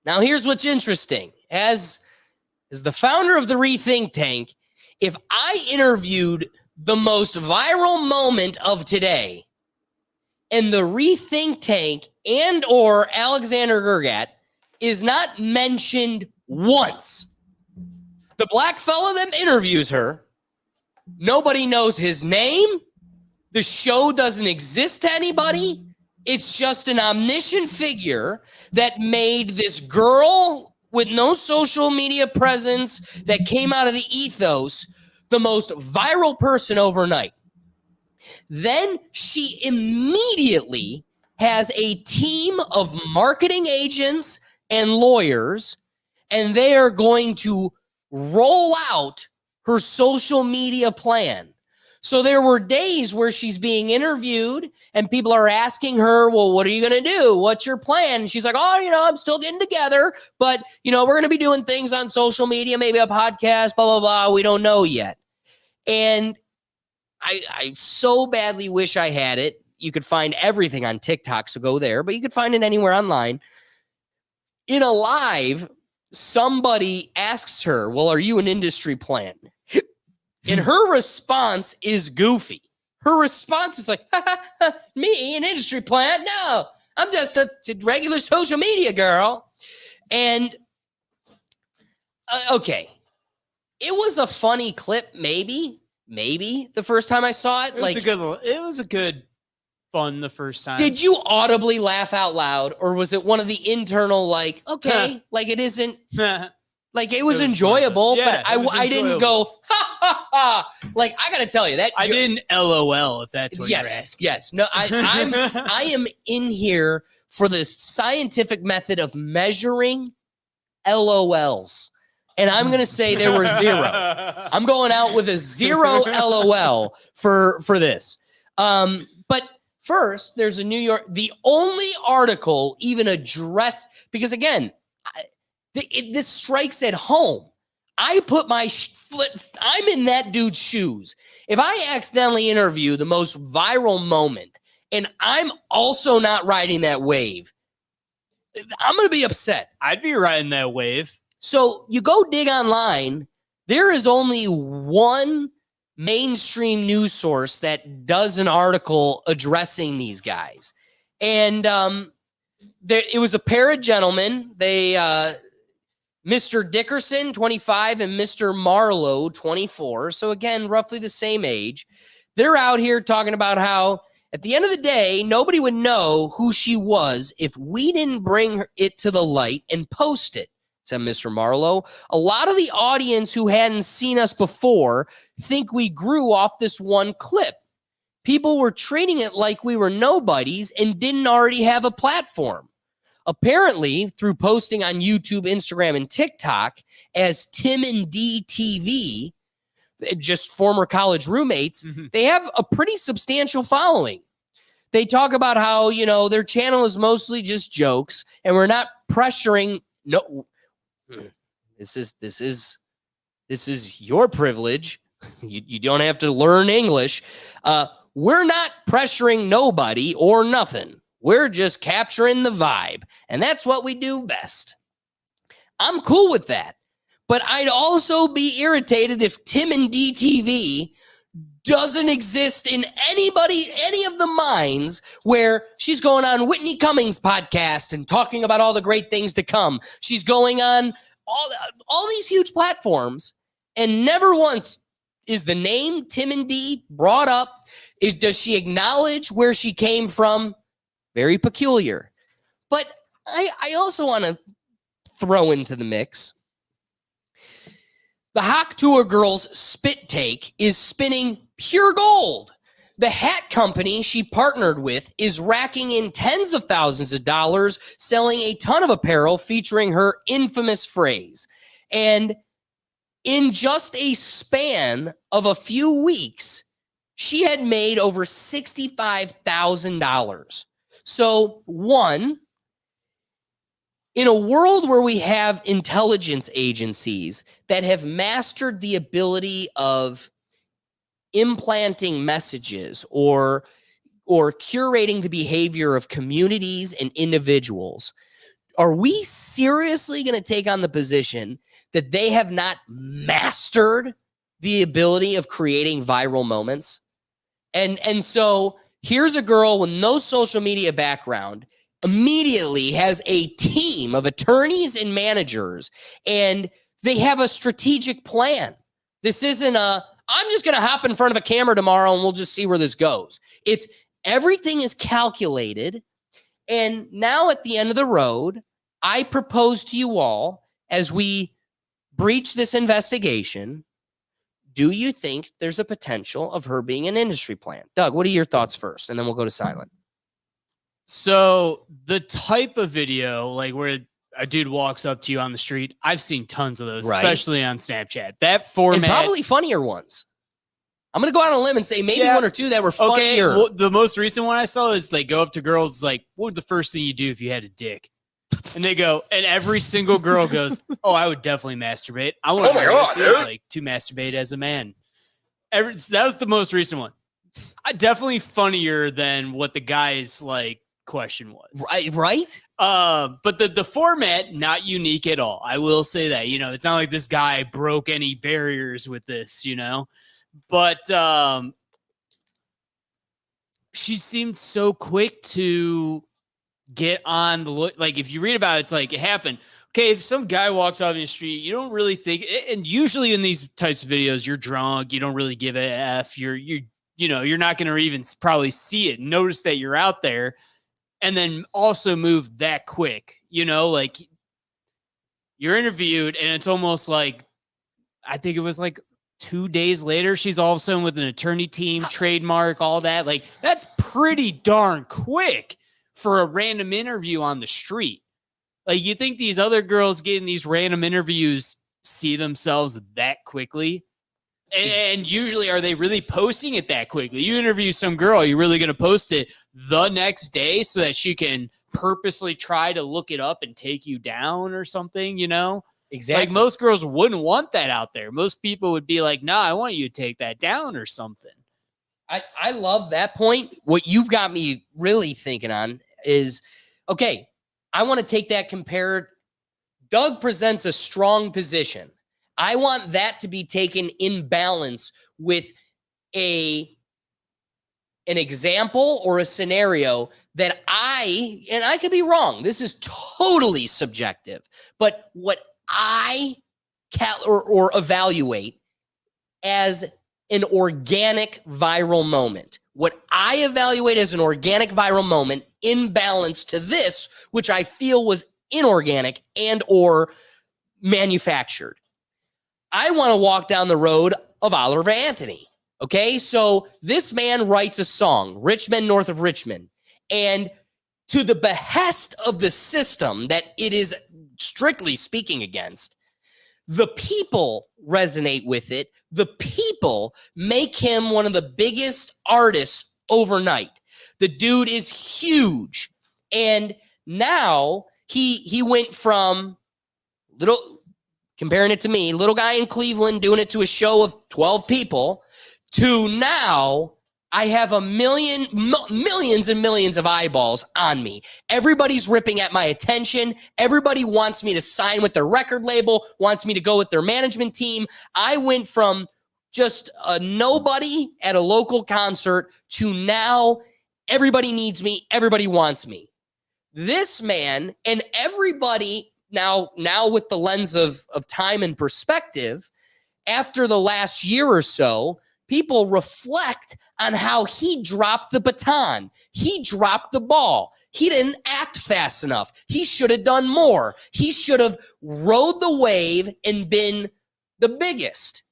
Now, here's what's interesting. As the founder of the Rethink Tank, if I interviewed the most viral moment of today, and the Rethink Tank and or Alexander Gurgat is not mentioned once, the black fella that interviews her, nobody knows his name. The show doesn't exist to anybody. It's just an omniscient figure that made this girl with no social media presence that came out of the ethos the most viral person overnight. Then she immediately has a team of marketing agents and lawyers, and they are going to roll out her social media plan. So there were days where she's being interviewed and people are asking her, well, what are you going to do? What's your plan? And she's like, oh, I'm still getting together, but, we're going to be doing things on social media, maybe a podcast, blah, blah, blah. We don't know yet. And I so badly wish I had it. You could find everything on TikTok, so go there, but you could find it anywhere online. In a live, somebody asks her, well, are you an industry plant? And her response is goofy. Her response is like, me, an industry plant? No, I'm just a regular social media girl. And, okay, it was a funny clip, maybe the first time I saw it. It was a good fun the first time. Did you audibly laugh out loud, or was it one of the internal, like, okay, like it isn't, like Like it was It was enjoyable, fun. Yeah, but it was I didn't go ha ha ha. Like I gotta tell you that I didn't LOL if that's what you're yes, asking. yes. No, I am in here for the scientific method of measuring LOLs. And I'm going to say there were 0. I'm going out with a 0 LOL for this. But first, there's a New York, the only article even addressed, because again, this strikes at home. I put my I'm in that dude's shoes. If I accidentally interview the most viral moment and I'm also not riding that wave, I'm going to be upset. I'd be riding that wave. So you go dig online, there is only one mainstream news source that does an article addressing these guys. And it was a pair of gentlemen. They, Mr. Dickerson, 25, and Mr. Marlowe, 24. So again, roughly the same age. They're out here talking about how at the end of the day, nobody would know who she was if we didn't bring it to the light and post it, said Mr. Marlowe. A lot of the audience who hadn't seen us before think we grew off this one clip. People were treating it like we were nobodies and didn't already have a platform. Apparently, through posting on YouTube, Instagram, and TikTok as Tim and D TV, just former college roommates, they have a pretty substantial following. They talk about how, their channel is mostly just jokes and we're not pressuring. No, this is your privilege. You don't have to learn English. We're not pressuring nobody or nothing. We're just capturing the vibe. And that's what we do best. I'm cool with that. But I'd also be irritated if Tim and DTV doesn't exist in any of the minds where she's going on Whitney Cummings' podcast and talking about all the great things to come. She's going on all these huge platforms, and never once is the name Tim and D brought up. Does she acknowledge where she came from? Very peculiar. But I also want to throw into the mix, the Hawk Tour Girls spit take is spinning pure gold. The hat company she partnered with is racking in tens of thousands of dollars, selling a ton of apparel featuring her infamous phrase. And in just a span of a few weeks, she had made over $65,000. So, one, in a world where we have intelligence agencies that have mastered the ability of implanting messages or curating the behavior of communities and individuals, are we seriously going to take on the position that they have not mastered the ability of creating viral moments? And so here's a girl with no social media background, immediately has a team of attorneys and managers, and they have a strategic plan. This isn't I'm just going to hop in front of a camera tomorrow and we'll just see where this goes. It's everything is calculated. And now at the end of the road, I propose to you all, as we breach this investigation, do you think there's a potential of her being an industry plant? Doug, what are your thoughts first? And then we'll go to silent. So the type of video, like where a dude walks up to you on the street, I've seen tons of those, Right. especially on Snapchat. That format, And probably funnier ones. I'm going to go out on a limb and say maybe Yeah. one or two that were okay. funnier. Well, the most recent one I saw is they go up to girls like, "What would the first thing you do if you had a dick?" And they go, and every single girl goes, "Oh, I would definitely masturbate. I want to know what it feels like to masturbate as a man." That was the most recent one. Definitely funnier than what the guy's like question was. Right? But the format, not unique at all. I will say that, it's not like this guy broke any barriers with this, but she seemed so quick to get on the look. Like if you read about it, it's like it happened. Okay, if some guy walks off in the street, you don't really think, and usually in these types of videos, you're drunk, you don't really give a F, you're not going to even probably see it, notice that you're out there, and then also move that quick, like you're interviewed, and it's almost like, I think it was like 2 days later, she's all of a sudden with an attorney team, trademark, all that. Like, that's pretty darn quick for a random interview on the street. Like, you think these other girls getting these random interviews see themselves that quickly? And usually, are they really posting it that quickly? You interview some girl, you're really going to post it the next day so that she can purposely try to look it up and take you down or something, you know? Exactly. Like, most girls wouldn't want that out there. Most people would be like, nah, I want you to take that down or something. I love that point. What you've got me really thinking on is, okay, I want to take that compare. Doug presents a strong position. I want that to be taken in balance with an example or a scenario that and I could be wrong. This is totally subjective, but what I or evaluate as an organic viral moment. What I evaluate as an organic viral moment in balance to this, which I feel was inorganic and or manufactured. I want to walk down the road of Oliver Anthony. Okay, so this man writes a song, Rich Men North of Richmond, and to the behest of the system that it is strictly speaking against, the people resonate with it. The people make him one of the biggest artists overnight. The dude is huge. And now he went from comparing it to me, little guy in Cleveland doing it to a show of 12 people, to now I have millions and millions of eyeballs on me. Everybody's ripping at my attention. Everybody wants me to sign with their record label, wants me to go with their management team. I went from just a nobody at a local concert to now everybody needs me. Everybody wants me. This man and everybody now with the lens of time and perspective, after the last year or so, people reflect on how he dropped the baton. He dropped the ball. He didn't act fast enough. He should have done more. He should have rode the wave and been the biggest.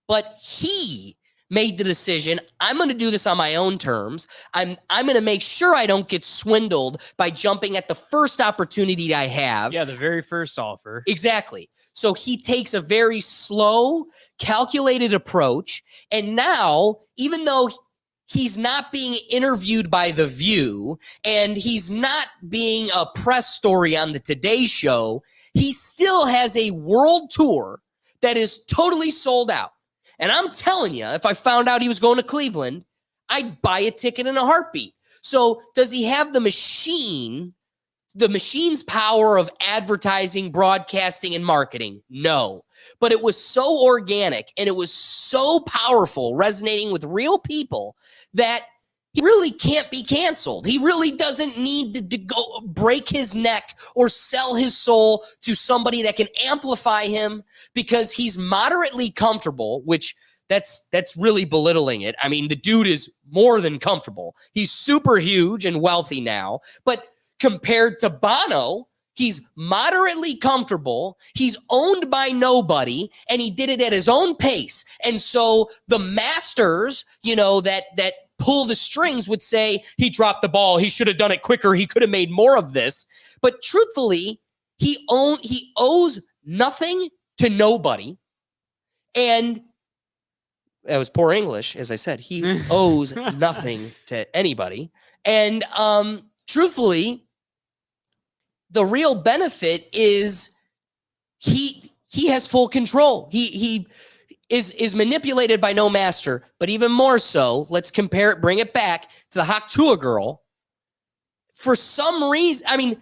But he made the decision, I'm going to do this on my own terms. I'm going to make sure I don't get swindled by jumping at the first opportunity I have. Yeah, the very first offer. Exactly. So he takes a very slow, calculated approach. And now, even though he's not being interviewed by The View and he's not being a press story on the Today Show, he still has a world tour that is totally sold out. And I'm telling you, if I found out he was going to Cleveland, I'd buy a ticket in a heartbeat. So does he have the machine's power of advertising, broadcasting, and marketing? No. But it was so organic and it was so powerful, resonating with real people, that he really can't be canceled. He really doesn't need to go break his neck or sell his soul to somebody that can amplify him, because he's moderately comfortable, which that's really belittling it. I mean, the dude is more than comfortable. He's super huge and wealthy now, but compared to Bono, he's moderately comfortable. He's owned by nobody, and he did it at his own pace. And so the masters, that pull the strings would say he dropped the ball. He should have done it quicker. He could have made more of this. But truthfully, he owes nothing to nobody. And that was poor English, as I said. He owes nothing to anybody. And truthfully, the real benefit is he has full control. He is manipulated by no master. But even more so, let's bring it back to the Tuah girl. For some reason, I mean,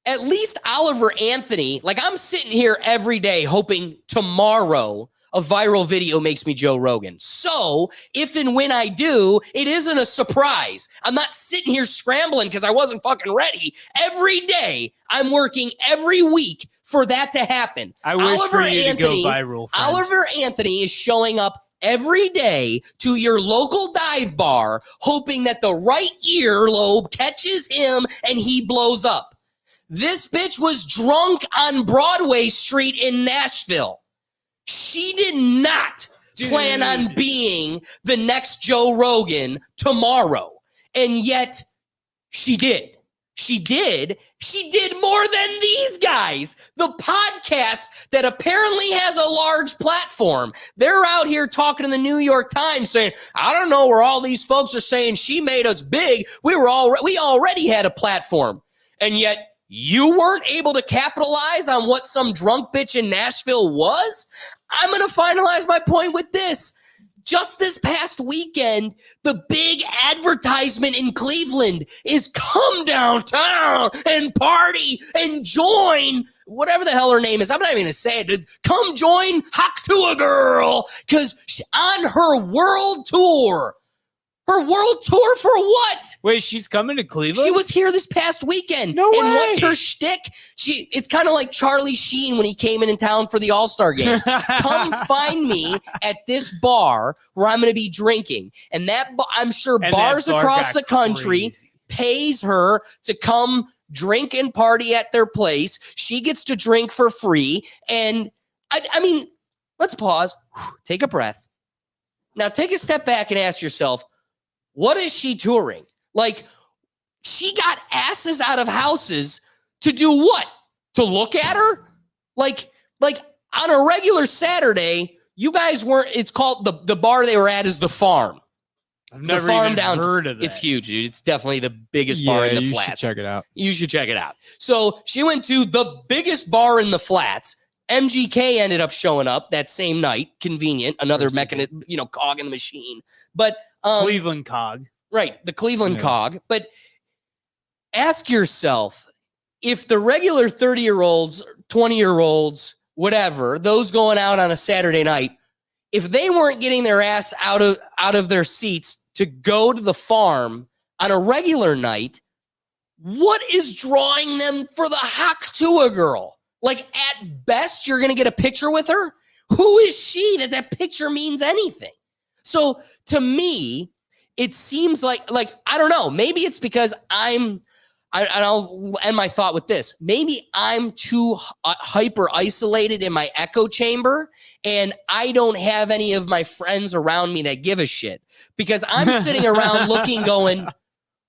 at least Oliver Anthony, like, I'm sitting here every day hoping tomorrow a viral video makes me Joe Rogan. So if and when I do, it isn't a surprise. I'm not sitting here scrambling because I wasn't fucking ready. Every day, I'm working every week for that to happen. I wish for you to go viral, friend. Oliver Anthony is showing up every day to your local dive bar, hoping that the right earlobe catches him and he blows up. This bitch was drunk on Broadway Street in Nashville. She did not plan on being the next Joe Rogan tomorrow. And yet she did. She did more than these guys. The podcast that apparently has a large platform. They're out here talking in the New York Times saying, I don't know where all these folks are saying she made us big. We already had a platform. And yet you weren't able to capitalize on what some drunk bitch in Nashville was? I'm going to finalize my point with this. Just this past weekend, the big advertisement in Cleveland is come downtown and party and join whatever the hell her name is. I'm not even going to say it. Come join Tuah Girl, because on her world tour. Her world tour for what? Wait, she's coming to Cleveland? She was here this past weekend. No and way. What's her shtick? It's kind of like Charlie Sheen when he came in town for the All-Star game. Come find me at this bar where I'm going to be drinking. And I'm sure And bars that bar across got the country crazy. pays her to come drink and party at their place. She gets to drink for free. And I mean, let's pause, take a breath. Now take a step back and ask yourself, what is she touring? Like, she got asses out of houses to do what? To look at her? Like on a regular Saturday, you guys weren't, it's called, the bar they were at is The Farm. I've never Farm even down- heard of that. It's huge, dude. It's definitely the biggest bar in the you flats. should check it out. You should check it out. So she went to the biggest bar in the flats. MGK ended up showing up that same night. Convenient. Another mechanism, cog in the machine. But Cleveland Cog. right, the Cleveland cog. But ask yourself, if the regular 30-year-olds, 20-year-olds, whatever, those going out on a Saturday night, if they weren't getting their ass out of their seats to go to the farm on a regular night, what is drawing them for the Tuah Girl? Like, at best, you're going to get a picture with her? Who is she that picture means anything? So, to me, it seems like I don't know. Maybe it's because I'll end my thought with this. Maybe I'm too hyper isolated in my echo chamber, and I don't have any of my friends around me that give a shit, because I'm sitting around looking, going,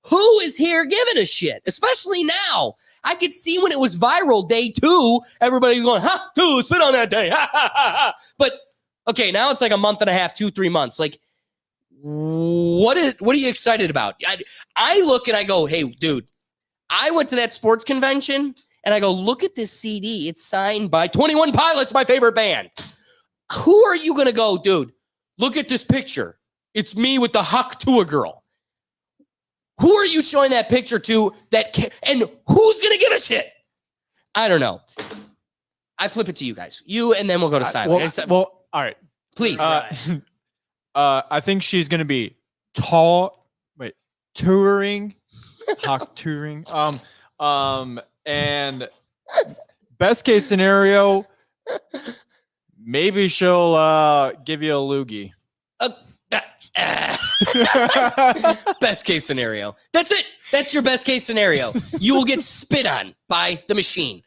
who is here giving a shit? Especially now. I could see when it was viral day 2, everybody's going, dude, spit on that day. But okay, now it's like a month and a half, 2-3 months. Like, what are you excited about? I look and I go, hey, dude, I went to that sports convention and I go, look at this CD. It's signed by 21 Pilots, my favorite band. Who are you going to go, dude? Look at this picture. It's me with the Tuah Girl. Who are you showing that picture to? And who's going to give a shit? I don't know. I flip it to you guys. You, and then we'll go to silent. Well, all right. Please. I think she's gonna be touring, touring. And best case scenario, maybe she'll give you a loogie. Best case scenario. That's it. That's your best case scenario. You will get spit on by the machine.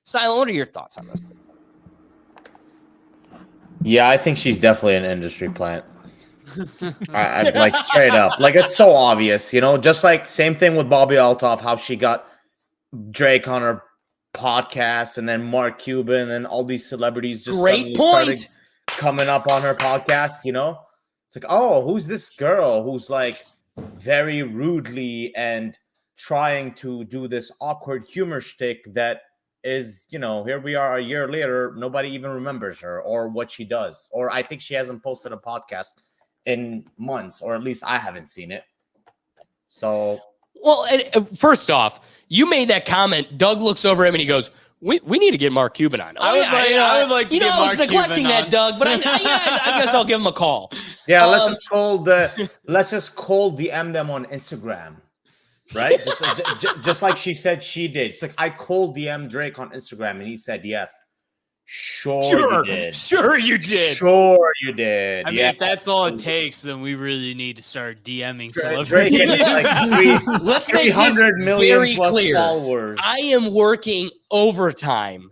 Silent, what are your thoughts on this? Yeah, I think she's definitely an industry plant. I like straight up. Like, it's so obvious, just like same thing with Bobby Althoff, how she got Drake on her podcast, and then Mark Cuban and all these celebrities just Great started point. coming up on her podcast, It's like, oh, who's this girl who's like very rudely and trying to do this awkward humor shtick that is, here we are a year later, nobody even remembers her or what she does. Or I think she hasn't posted a podcast in months, or at least I haven't seen it. So, well, first off, you made that comment. Doug looks over at him and he goes, "We need to get Mark Cuban on." I would like to get I Mark was neglecting Cuban that, on. Doug, but I guess I'll give him a call. yeah, let's just cold DM them on Instagram, right? Just like she said she did. It's like, I cold DM Drake on Instagram and he said yes. Sure, Sure, you did. sure you did. Sure, you did. I mean, if that's all it takes, then we really need to start DMing Drake celebrities. has like Let's make this 300 million very plus clear. followers. I am working overtime.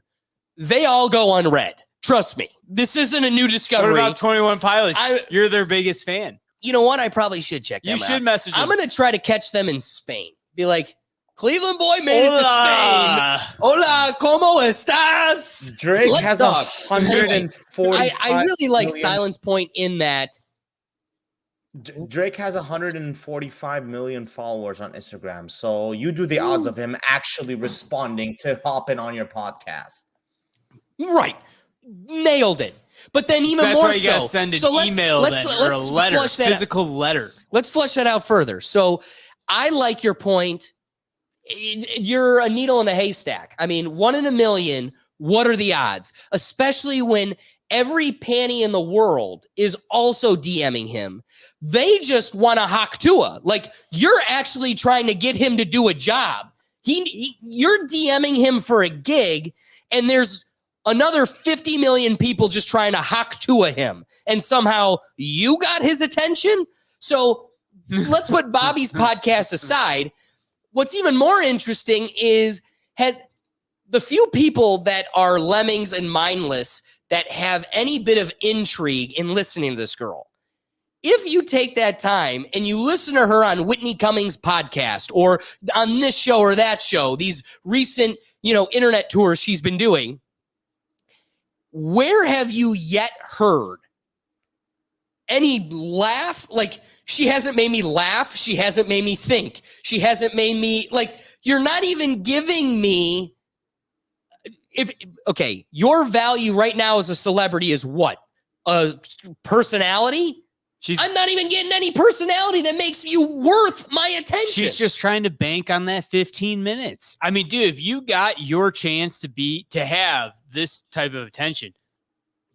They all go unread. Trust me. This isn't a new What discovery. about 21 Pilots? I- You're their biggest fan. You know what? I probably should check them You out. should message them. I'm going to try to catch them in Spain. Be like, Cleveland boy made it to Spain. Hola, ¿cómo estás? Drake Let's has talk. 145. I really like million- Silence Point in that. Drake has 145 million followers on Instagram. So you do the odds of him actually responding to hopping on your podcast. Right. Nailed it. But then even That's more why you gotta so. send an so email then, or a letter, flush that out. physical letter. Let's flush that out further. So I like your point. You're a needle in a haystack. I mean, 1 in a million. What are the odds? Especially when every panty in the world is also DMing him. They just want to hock Tuah. Like, you're actually trying to get him to do a job. You're DMing him for a gig, and there's another 50 million people just trying to hock Tuah him. And somehow you got his attention? So let's put Bobby's podcast aside. What's even more interesting is the few people that are lemmings and mindless that have any bit of intrigue in listening to this girl. If you take that time and you listen to her on Whitney Cummings' podcast or on this show or that show, these recent, internet tours she's been doing, where have you yet heard any laugh? Like, she hasn't made me laugh. She hasn't made me think. She hasn't made me, you're not even giving me, your value right now as a celebrity is what? A personality? I'm not even getting any personality that makes you worth my attention. She's just trying to bank on that 15 minutes. I mean, dude, if you got your chance to have this type of attention,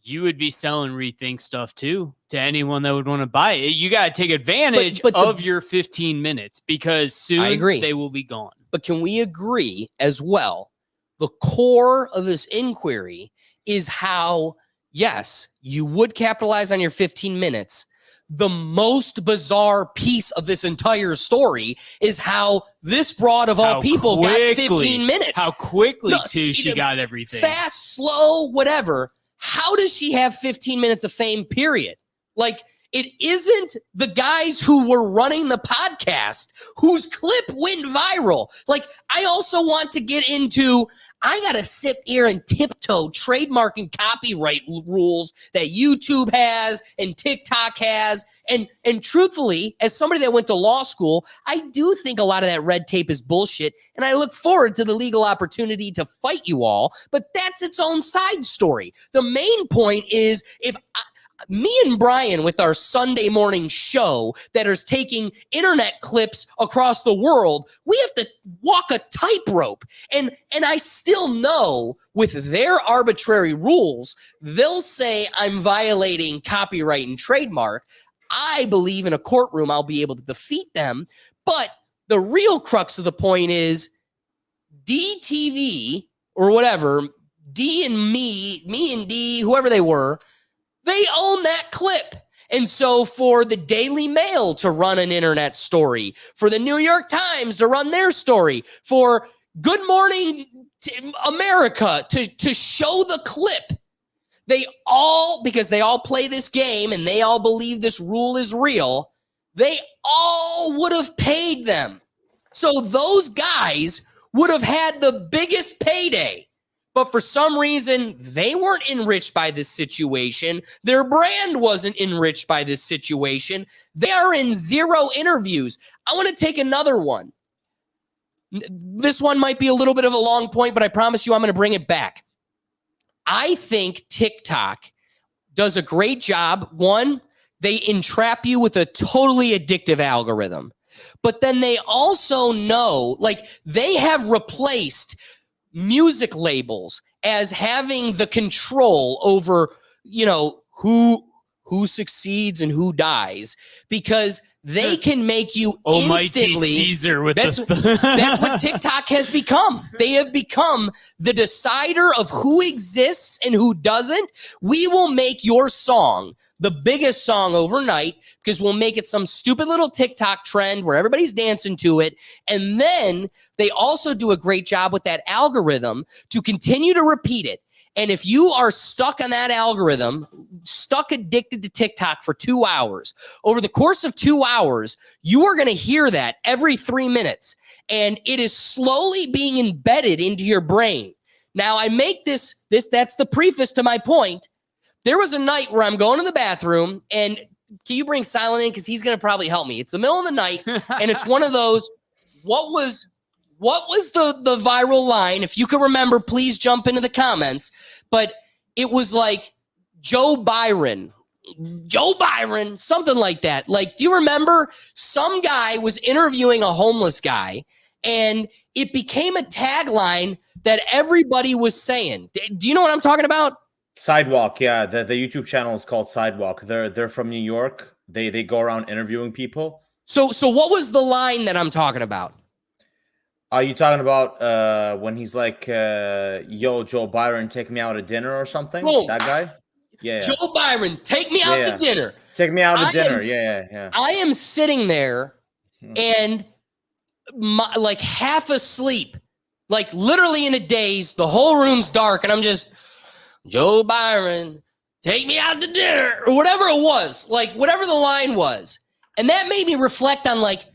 you would be selling Rethink stuff too to anyone that would want to buy it. You got to take advantage of your 15 minutes because soon I agree. They will be gone. But can we agree as well? The core of this inquiry is how, yes, you would capitalize on your 15 minutes. The most bizarre piece of this entire story is how this broad of all people got 15 minutes. How quickly, she got everything. Fast, slow, whatever. How does she have 15 minutes of fame, period? Like, it isn't the guys who were running the podcast whose clip went viral. Like, I also want to get into, I got to sit here and tiptoe trademark and copyright rules that YouTube has and TikTok has. And truthfully, as somebody that went to law school, I do think a lot of that red tape is bullshit. And I look forward to the legal opportunity to fight you all. But that's its own side story. The main point is me and Brian with our Sunday morning show that is taking internet clips across the world, we have to walk a tightrope. And I still know with their arbitrary rules, they'll say I'm violating copyright and trademark. I believe in a courtroom I'll be able to defeat them. But the real crux of the point is DTV or whatever, D and me and D, whoever they were, they own that clip. And so for the Daily Mail to run an internet story, for the New York Times to run their story, for Good Morning America to show the clip, because they all play this game and they all believe this rule is real, they all would have paid them. So those guys would have had the biggest payday. But for some reason, they weren't enriched by this situation. Their brand wasn't enriched by this situation. They are in 0 interviews. I want to take another one. This one might be a little bit of a long point, but I promise you I'm going to bring it back. I think TikTok does a great job. One, they entrap you with a totally addictive algorithm. But then they also know, they have replaced music labels as having the control over, who succeeds and who dies, because they can make you Almighty instantly. Caesar with That's that's what TikTok has become. They have become the decider of who exists and who doesn't. We will make your song the biggest song overnight because we'll make it some stupid little TikTok trend where everybody's dancing to it. And then they also do a great job with that algorithm to continue to repeat it. And if you are stuck on that algorithm, stuck addicted to TikTok for 2 hours, over the course of 2 hours, you are going to hear that every 3 minutes. And it is slowly being embedded into your brain. Now, I make that's the preface to my point. There was a night where I'm going to the bathroom, and can you bring Silent in? Because he's going to probably help me. It's the middle of the night, and it's one of those, what was the viral line? If you can remember, please jump into the comments. But it was like Joe Byron, something like that. Like, do you remember? Some guy was interviewing a homeless guy, and it became a tagline that everybody was saying. Do you know what I'm talking about? Sidewalk, yeah. The YouTube channel is called Sidewalk. They're from New York. They go around interviewing people. So what was the line that I'm talking about? Are you talking about when he's like, yo, Joe Byron, take me out to dinner or something? Boom. That guy? Yeah. Joe Byron, take me out to dinner. Take me out to dinner. Yeah. I am sitting there and like half asleep, like literally in a daze. The whole room's dark and I'm just, Joe Byron, take me out to dinner, or whatever it was, like whatever the line was. And that made me reflect on like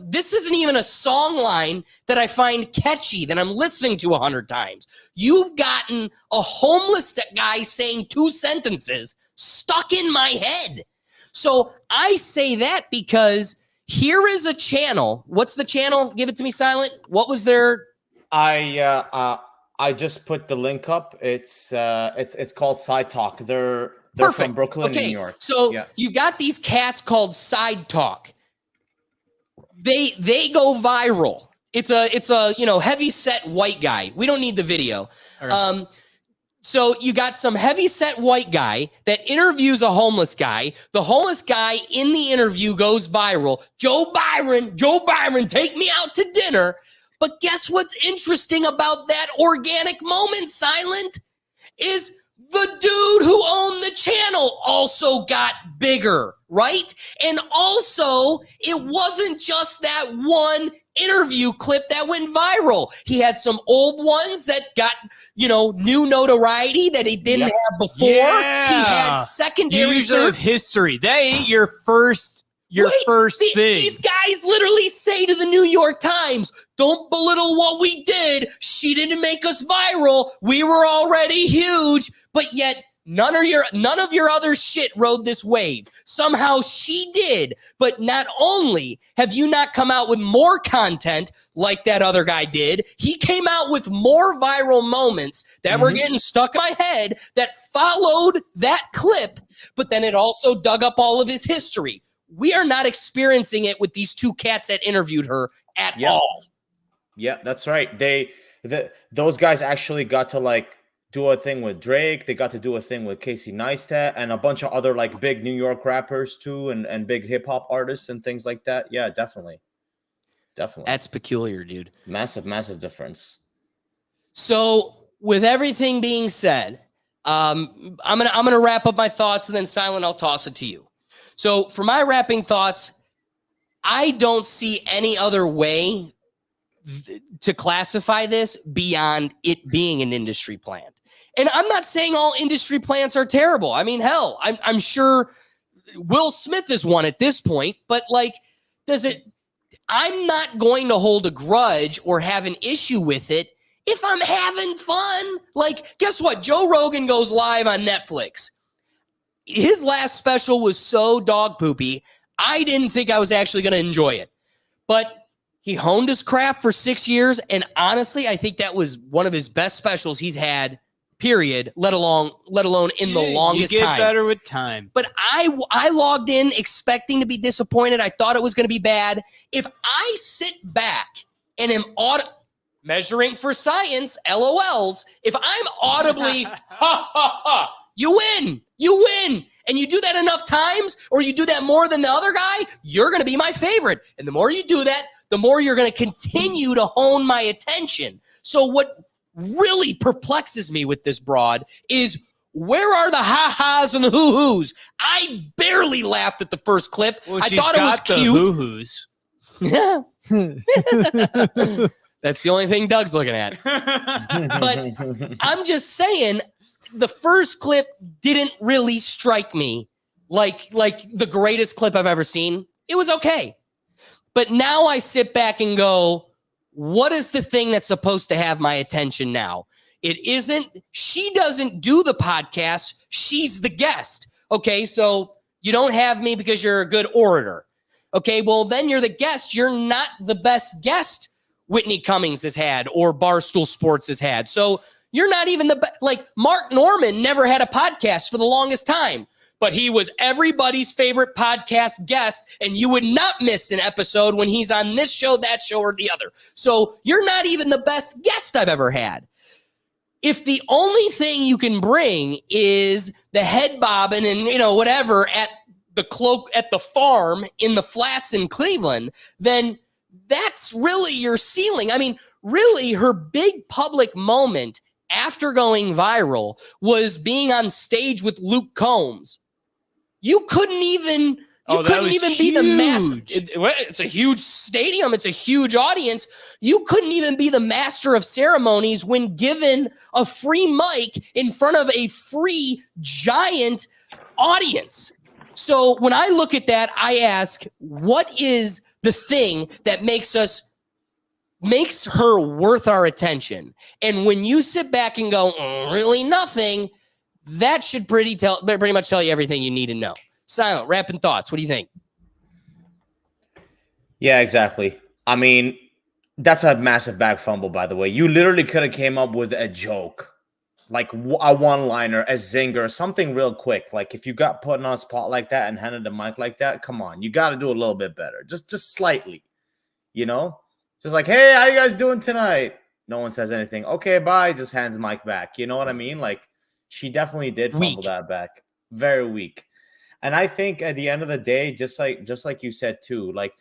this isn't even a song line that I find catchy that I'm listening to 100 times. You've gotten a homeless guy saying 2 sentences stuck in my head. So I say that because here is a channel. What's the channel? Give it to me, Silent. What was their? I just put the link up. It's called Side Talk. They're Perfect. from Brooklyn, New York. So you've got these cats called Side Talk. They go viral. It's a heavy set white guy. We don't need the video. Okay. So you got some heavy set white guy that interviews a homeless guy. The homeless guy in the interview goes viral. Joe Byron, take me out to dinner. But guess what's interesting about that organic moment, Silent, is the dude who owned the channel also got bigger, right? And also, it wasn't just that one interview clip that went viral. He had some old ones that got, new notoriety that he didn't have before. Yeah. He had secondary user of history. That ain't your first thing. These guys literally say to the New York Times, don't belittle what we did. She didn't make us viral. We were already huge, but yet none of your other shit rode this wave. Somehow she did. But not only have you not come out with more content like that other guy did, he came out with more viral moments that were getting stuck in my head that followed that clip, but then it also dug up all of his history. We are not experiencing it with these 2 cats that interviewed her at all. Yeah, that's right. Those guys actually got to like do a thing with Drake. They got to do a thing with Casey Neistat and a bunch of other like big New York rappers too, and big hip hop artists and things like that. Yeah, definitely. That's peculiar, dude. Massive difference. So with everything being said, I'm gonna wrap up my thoughts and then Silent, I'll toss it to you. So for my wrapping thoughts, I don't see any other way to classify this beyond it being an industry plant. And I'm not saying all industry plants are terrible. I mean, hell, I'm sure Will Smith is one at this point, but like, I'm not going to hold a grudge or have an issue with it if I'm having fun. Like, guess what? Joe Rogan goes live on Netflix. His last special was so dog poopy, I didn't think I was actually going to enjoy it. But he honed his craft for 6 years, and honestly, I think that was one of his best specials he's had, period, let alone in the longest time. You get better with time. But I logged in expecting to be disappointed. I thought it was going to be bad. If I sit back and am measuring for science, LOLs, if I'm audibly, ha, ha, ha, you win, And you do that enough times, or you do that more than the other guy, you're going to be my favorite. And the more you do that, the more you're going to continue to hone my attention. So what really perplexes me with this broad is, where are the ha-has and the hoo-hoos? I barely laughed at the first clip. Well, I she's thought it was got the cute. hoo-hoos. Yeah. That's the only thing Doug's looking at. But I'm just saying, the first clip didn't really strike me like the greatest clip I've ever seen. It was okay. But now I sit back and go, what is the thing that's supposed to have my attention now? It isn't, she doesn't do the podcast. She's the guest. Okay, so you don't have me because you're a good orator. Okay, well, then you're the guest. You're not the best guest Whitney Cummings has had or Barstool Sports has had. So you're not even the best. Like, Mark Norman never had a podcast for the longest time, but he was everybody's favorite podcast guest, and you would not miss an episode when he's on this show, that show, or the other. So you're not even the best guest I've ever had. If the only thing you can bring is the head bobbing and, you know, whatever at the cloak at the farm in the flats in Cleveland, then that's really your ceiling. I mean, really, her big public moment after going viral was being on stage with Luke Combs. You couldn't even be the master. It's a huge stadium. It's a huge audience. You couldn't even be the master of ceremonies when given a free mic in front of a free giant audience. So when I look at that, I ask, what is the thing that makes her worth our attention? And when you sit back and go, really nothing, that should pretty much tell you everything you need to know. Silent, rapid thoughts. What do you think? Yeah, exactly. I mean, that's a massive back fumble, by the way. You literally could have came up with a joke, like a one-liner, a zinger, something real quick. Like, if you got put on a spot like that and handed a mic like that, come on, you got to do a little bit better, just slightly, you know? Just like, hey, how you guys doing tonight? No one says anything. Okay, bye. Just hands mic back. You know what I mean? Like, she definitely did fumble that back. Very weak. And I think at the end of the day, just like you said too, like,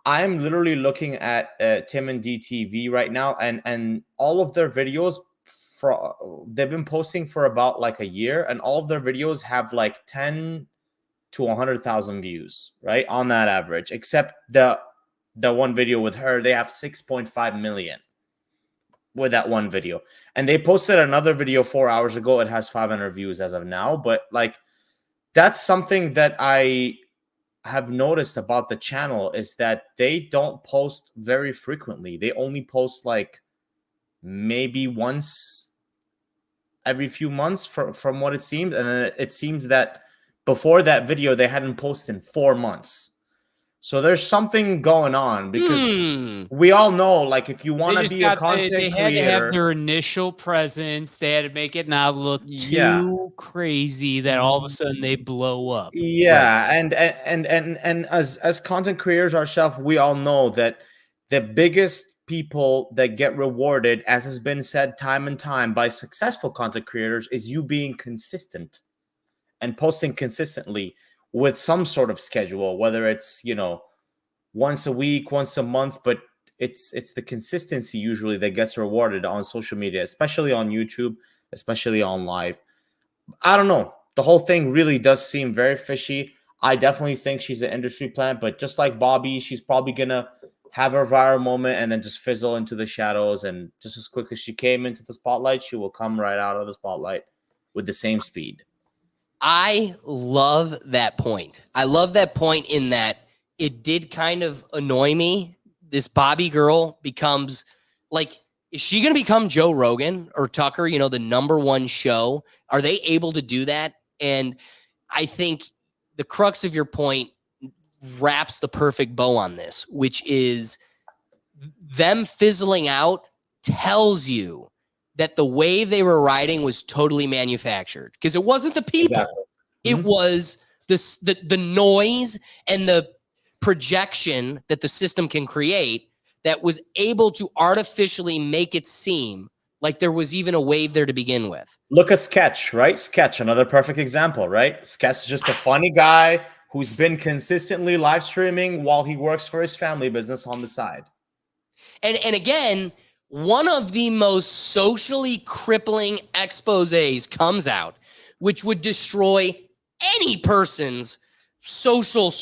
I'm literally looking at Tim and DTV right now, and all of their videos, they've been posting for about like a year, and all of their videos have like 10 to 100,000 views, right, on that average. Except the one video with her, they have 6.5 million with that one video, and they posted another video 4 hours ago. It has 500 views as of now, but like, that's something that I have noticed about the channel, is that they don't post very frequently. They only post like maybe once every few months from what it seems. And it seems that before that video, they hadn't posted in 4 months. So there's something going on, because we all know, like, if you want to be a content creator, they had to have their initial presence. They had to make it not look too crazy that all of a sudden they blow up. Yeah, right. and as content creators ourselves, we all know that the biggest people that get rewarded, as has been said time and time by successful content creators, is you being consistent and posting consistently with some sort of schedule, whether it's, you know, once a week, once a month, but it's the consistency usually that gets rewarded on social media, especially on YouTube, especially on live. I don't know. The whole thing really does seem very fishy. I definitely think she's an industry plant, but just like Bobby, she's probably going to have her viral moment and then just fizzle into the shadows. And just as quick as she came into the spotlight, she will come right out of the spotlight with the same speed. I love that point. I love that point in that it did kind of annoy me. This Bobby girl becomes like, is she going to become Joe Rogan or Tucker, you know, the #1 show? Are they able to do that? And I think the crux of your point wraps the perfect bow on this, which is them fizzling out tells you that the wave they were riding was totally manufactured, because it wasn't the people. Exactly. It was the noise and the projection that the system can create that was able to artificially make it seem like there was even a wave there to begin with. Look at Sketch, right? Sketch, another perfect example, right? Sketch is just a funny guy who's been consistently live streaming while he works for his family business on the side. And again, one of the most socially crippling exposés comes out, which would destroy any person's social,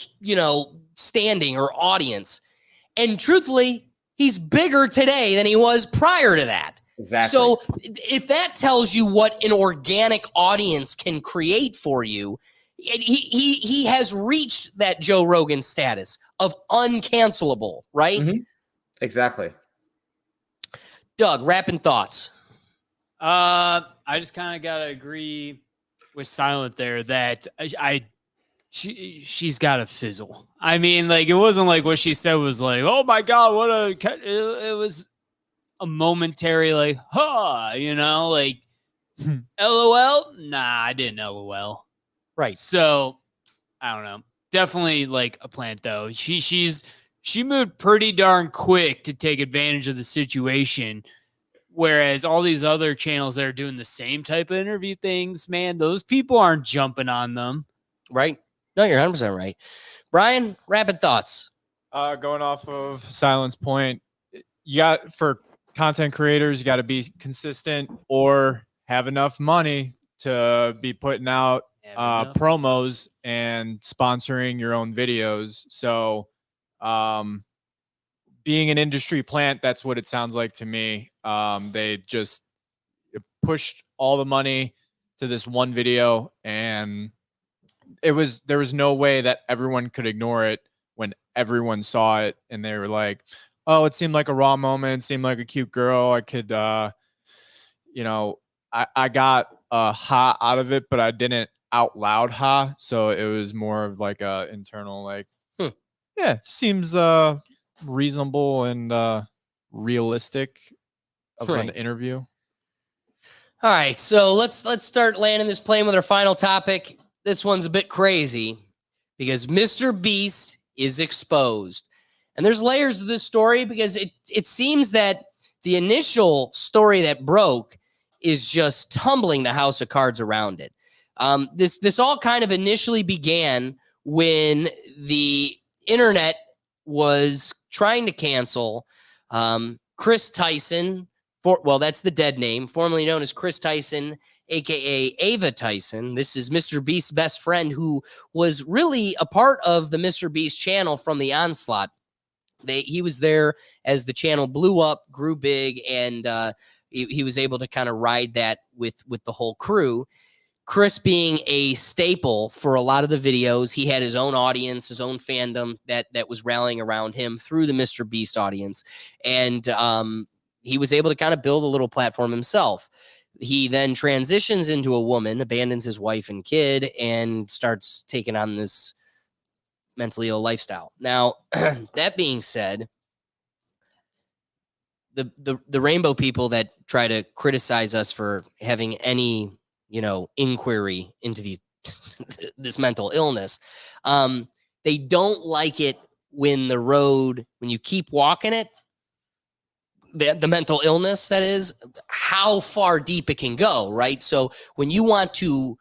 standing or audience. And truthfully, he's bigger today than he was prior to that. Exactly. So if that tells you what an organic audience can create for you, he has reached that Joe Rogan status of uncancelable, right? Mm-hmm. Exactly. Doug, rapping thoughts. I just kind of gotta agree with Silent there that she's got to fizzle. I mean, like, it wasn't like what she said was like, oh my god, what a. It was a momentary like, like, LOL. Nah, I didn't LOL. Right. So I don't know. Definitely like a plant though. She moved pretty darn quick to take advantage of the situation. Whereas all these other channels that are doing the same type of interview things, man, those people aren't jumping on them. Right. No, you're 100% right. Brian, rapid thoughts. Going off of Silent's point, you got for content creators, you got to be consistent or have enough money to be putting out promos and sponsoring your own videos. So, being an industry plant, that's what it sounds like to me. They just pushed all the money to this one video, and there was no way that everyone could ignore it when everyone saw it, and they were like, oh, it seemed like a raw moment, seemed like a cute girl. I could, I got a ha out of it, but I didn't out loud ha. So it was more of like a internal, like, yeah, seems reasonable and realistic of an interview. All right, so let's start landing this plane with our final topic. This one's a bit crazy because Mr. Beast is exposed. And there's layers of this story because it seems that the initial story that broke is just tumbling the house of cards around it. This all kind of initially began when the internet was trying to cancel Chris Tyson, that's the dead name, formerly known as Chris Tyson, aka Ava Tyson. This is Mr. Beast's best friend who was really a part of the Mr. Beast channel from the onslaught. He was there as the channel blew up, grew big, and he was able to kind of ride that with the whole crew. Chris being a staple for a lot of the videos, he had his own audience, his own fandom that was rallying around him through the Mr. Beast audience. And he was able to kind of build a little platform himself. He then transitions into a woman, abandons his wife and kid, and starts taking on this mentally ill lifestyle. Now, that being said, the rainbow people that try to criticize us for having any inquiry into this mental illness, they don't like it when you keep walking it, the mental illness, that is, how far deep it can go, right? So when you want to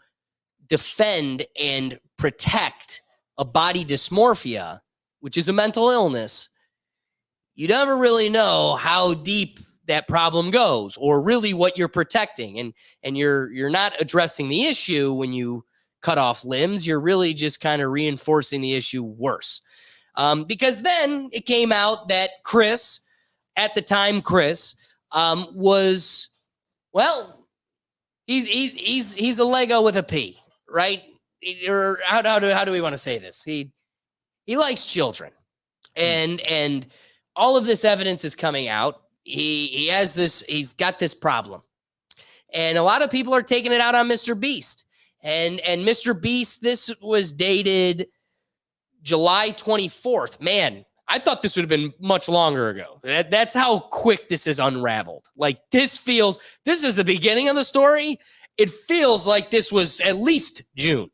defend and protect a body dysmorphia, which is a mental illness, you never really know how deep that problem goes or really what you're protecting. And you're not addressing the issue when you cut off limbs. You're really just kind of reinforcing the issue worse. Because then it came out that Chris, at the time, was, well, he's a Lego with a P, right? Or how do we want to say this? He likes children, and all of this evidence is coming out. He's got this problem, and a lot of people are taking it out on Mr. Beast. And Mr. Beast, this was dated July 24th. Man, I thought this would have been much longer ago. That's how quick this is unraveled. Like, this is the beginning of the story. It feels like this was at least June.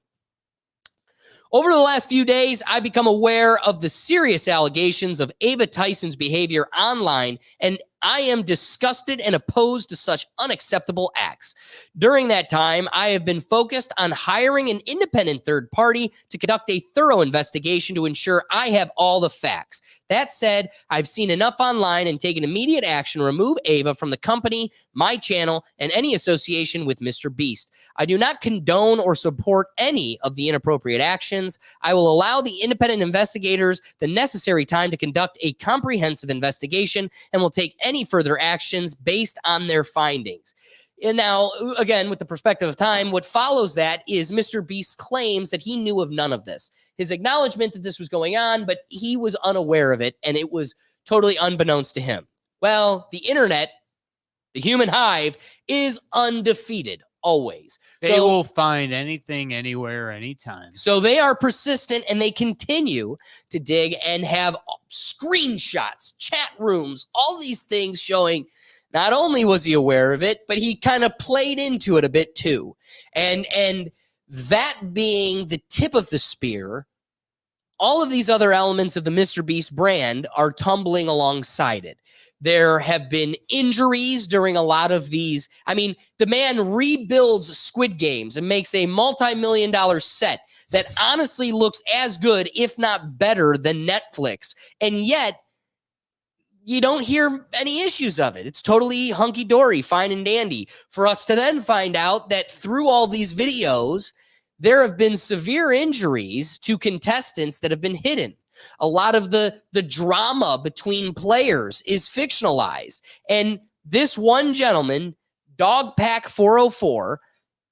Over the last few days, I've become aware of the serious allegations of Ava Tyson's behavior online and I am disgusted and opposed to such unacceptable acts. During that time, I have been focused on hiring an independent third party to conduct a thorough investigation to ensure I have all the facts. That said, I've seen enough online and taken immediate action to remove Ava from the company, my channel, and any association with Mr. Beast. I do not condone or support any of the inappropriate actions. I will allow the independent investigators the necessary time to conduct a comprehensive investigation and will take any further actions based on their findings. And now, again, with the perspective of time, what follows that is Mr. Beast claims that he knew of none of this. His acknowledgement that this was going on, but he was unaware of it, and it was totally unbeknownst to him. Well, the internet, the human hive, is undefeated, always. They will find anything, anywhere, anytime. So they are persistent, and they continue to dig and have screenshots, chat rooms, all these things showing not only was he aware of it, but he kind of played into it a bit too. And that being the tip of the spear, all of these other elements of the Mr. Beast brand are tumbling alongside it. There have been injuries during a lot of these. I mean, the man rebuilds Squid Games and makes a multi-million-dollar set that honestly looks as good, if not better, than Netflix. And yet, you don't hear any issues of it. It's totally hunky-dory, fine and dandy. For us to then find out that through all these videos, there have been severe injuries to contestants that have been hidden. A lot of the drama between players is fictionalized. And this one gentleman, Dogpack404,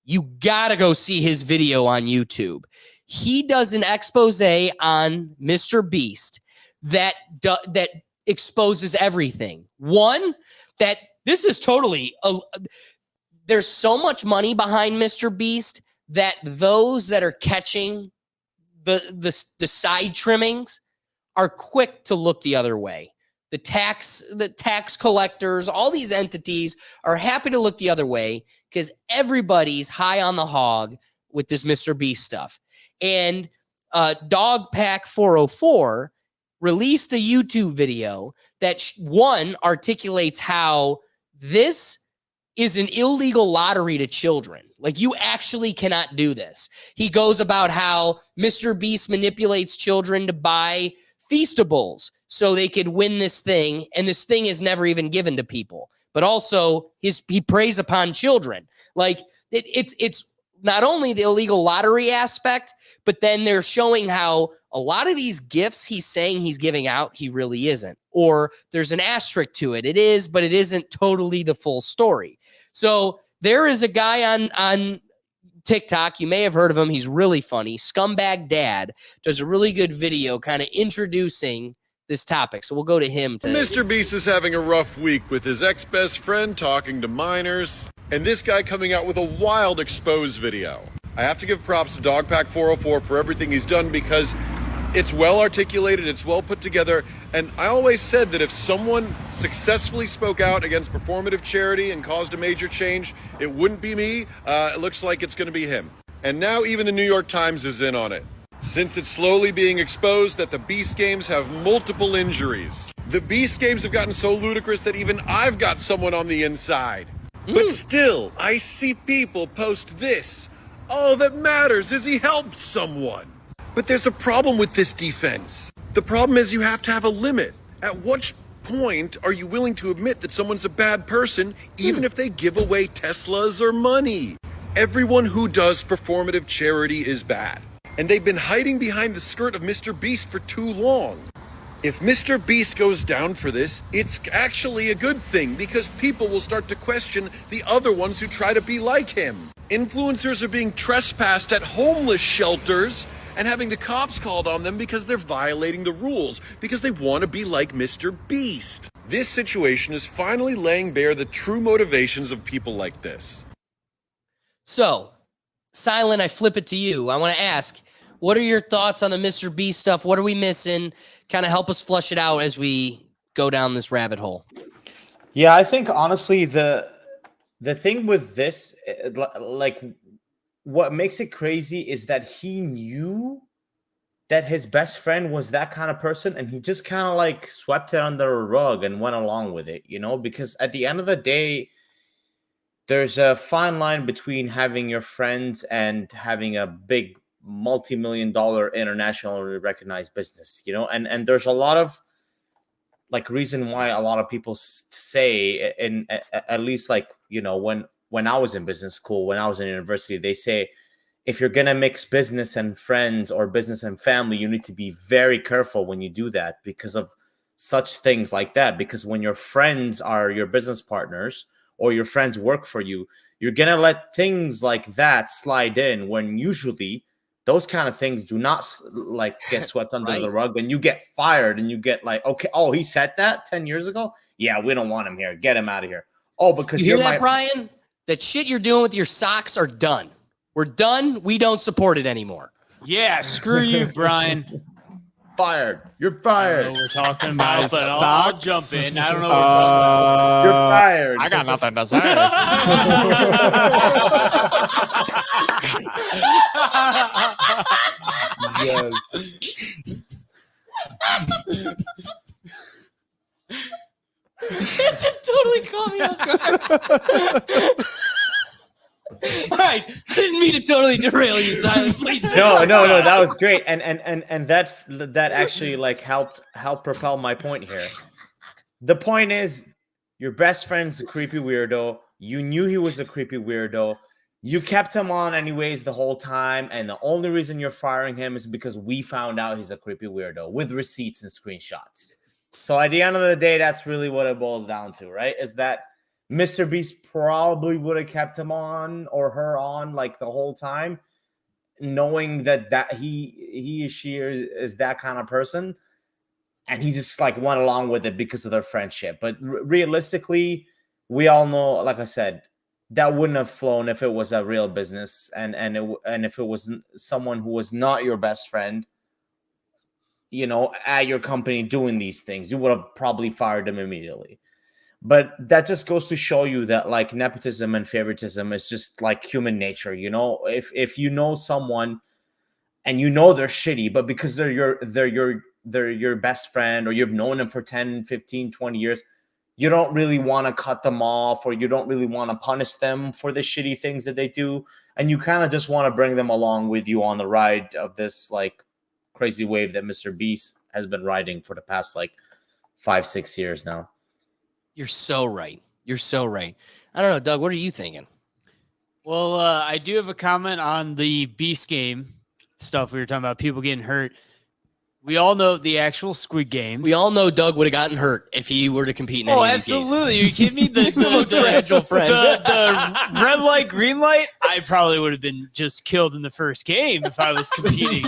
you gotta go see his video on YouTube. He does an expose on Mr. Beast that exposes everything. One, that this is totally there's so much money behind Mr. Beast that those that are catching the side trimmings are quick to look the other way. The tax collectors, all these entities are happy to look the other way because everybody's high on the hog with this Mr. Beast stuff. And Dogpack404 released a YouTube video that one articulates how this is an illegal lottery to children. Like, you actually cannot do this. He goes about how Mr. Beast manipulates children to buy Feastables so they could win this thing, and this thing is never even given to people. But also, he preys upon children. Like, it's not only the illegal lottery aspect, but then they're showing how a lot of these gifts he's saying he's giving out, he really isn't. Or there's an asterisk to it. It is, but it isn't totally the full story. So there is a guy on TikTok. You may have heard of him. He's really funny. Scumbag Dad does a really good video kind of introducing this topic. So we'll go to him. Mr. Beast is having a rough week with his ex-best friend talking to minors, and this guy coming out with a wild expose video. I have to give props to Dogpack404 for everything he's done because it's well articulated, it's well put together, and I always said that if someone successfully spoke out against performative charity and caused a major change, it wouldn't be me. It looks like it's going to be him. And now even the New York Times is in on it, since it's slowly being exposed that the Beast Games have multiple injuries. The Beast Games have gotten so ludicrous that even I've got someone on the inside. But still, I see people post this. All that matters is he helped someone. But there's a problem with this defense. The problem is you have to have a limit. At what point are you willing to admit that someone's a bad person, even if they give away Teslas or money? Everyone who does performative charity is bad. And they've been hiding behind the skirt of Mr. Beast for too long. If Mr. Beast goes down for this, it's actually a good thing because people will start to question the other ones who try to be like him. Influencers are being trespassed at homeless shelters and having the cops called on them because they're violating the rules, because they want to be like Mr. Beast. This situation is finally laying bare the true motivations of people like this. So, Silent, I flip it to you. I want to ask, what are your thoughts on the Mr. Beast stuff? What are we missing? Kind of help us flush it out as we go down this rabbit hole. Yeah, I think honestly the thing with this, like, what makes it crazy is that he knew that his best friend was that kind of person, and he just kind of like swept it under a rug and went along with it, because at the end of the day, there's a fine line between having your friends and having a big multi-million-dollar internationally recognized business, and there's a lot of like reason why a lot of people say, and at least like, when I was in business school, when I was in university, they say, if you're going to mix business and friends or business and family, you need to be very careful when you do that because of such things like that. Because when your friends are your business partners or your friends work for you, you're going to let things like that slide in when usually those kind of things do not like get swept under Right. the rug, and you get fired and you get like, okay, oh, he said that 10 years ago. Yeah, we don't want him here. Get him out of here. Oh, because You hear you're that, Brian? That shit you're doing with your socks are done. We're done. We don't support it anymore. Yeah, screw you, Brian. fired. You're I don't fired. know what we're talking about, but I'll Socks? jump in. I don't know what we're talking about. You're fired. I got nothing to say. Yes. It just totally caught me off guard. All right, didn't mean to totally derail you, Simon. Please. No, that was great, and that actually like helped propel my point here. The point is, your best friend's a creepy weirdo. You knew he was a creepy weirdo. You kept him on anyways the whole time, and the only reason you're firing him is because we found out he's a creepy weirdo with receipts and screenshots. So at the end of the day, that's really what it boils down to, right? Is that Mr. Beast probably would have kept him on or her on like the whole time, knowing that he or she is that kind of person, and he just like went along with it because of their friendship. But realistically, we all know, like I said, that wouldn't have flown if it was a real business, and if it was someone who was not your best friend, at your company doing these things, you would have probably fired them immediately. But that just goes to show you that like nepotism and favoritism is just like human nature. If you know someone and they're shitty, but because they're your best friend, or you've known them for 10, 15, 20 years, you don't really want to cut them off, or you don't really want to punish them for the shitty things that they do. And you kind of just want to bring them along with you on the ride of this like crazy wave that Mr. Beast has been riding for the past like 5-6 years now. You're so right. You're so right. I don't know, Doug, what are you thinking? Well, I do have a comment on the Beast game stuff we were talking about, people getting hurt. We all know the actual Squid Games. We all know Doug would have gotten hurt if he were to compete in any of these games. Absolutely. Are you kidding me? The fragile friend. The red light, green light, I probably would have been just killed in the first game if I was competing.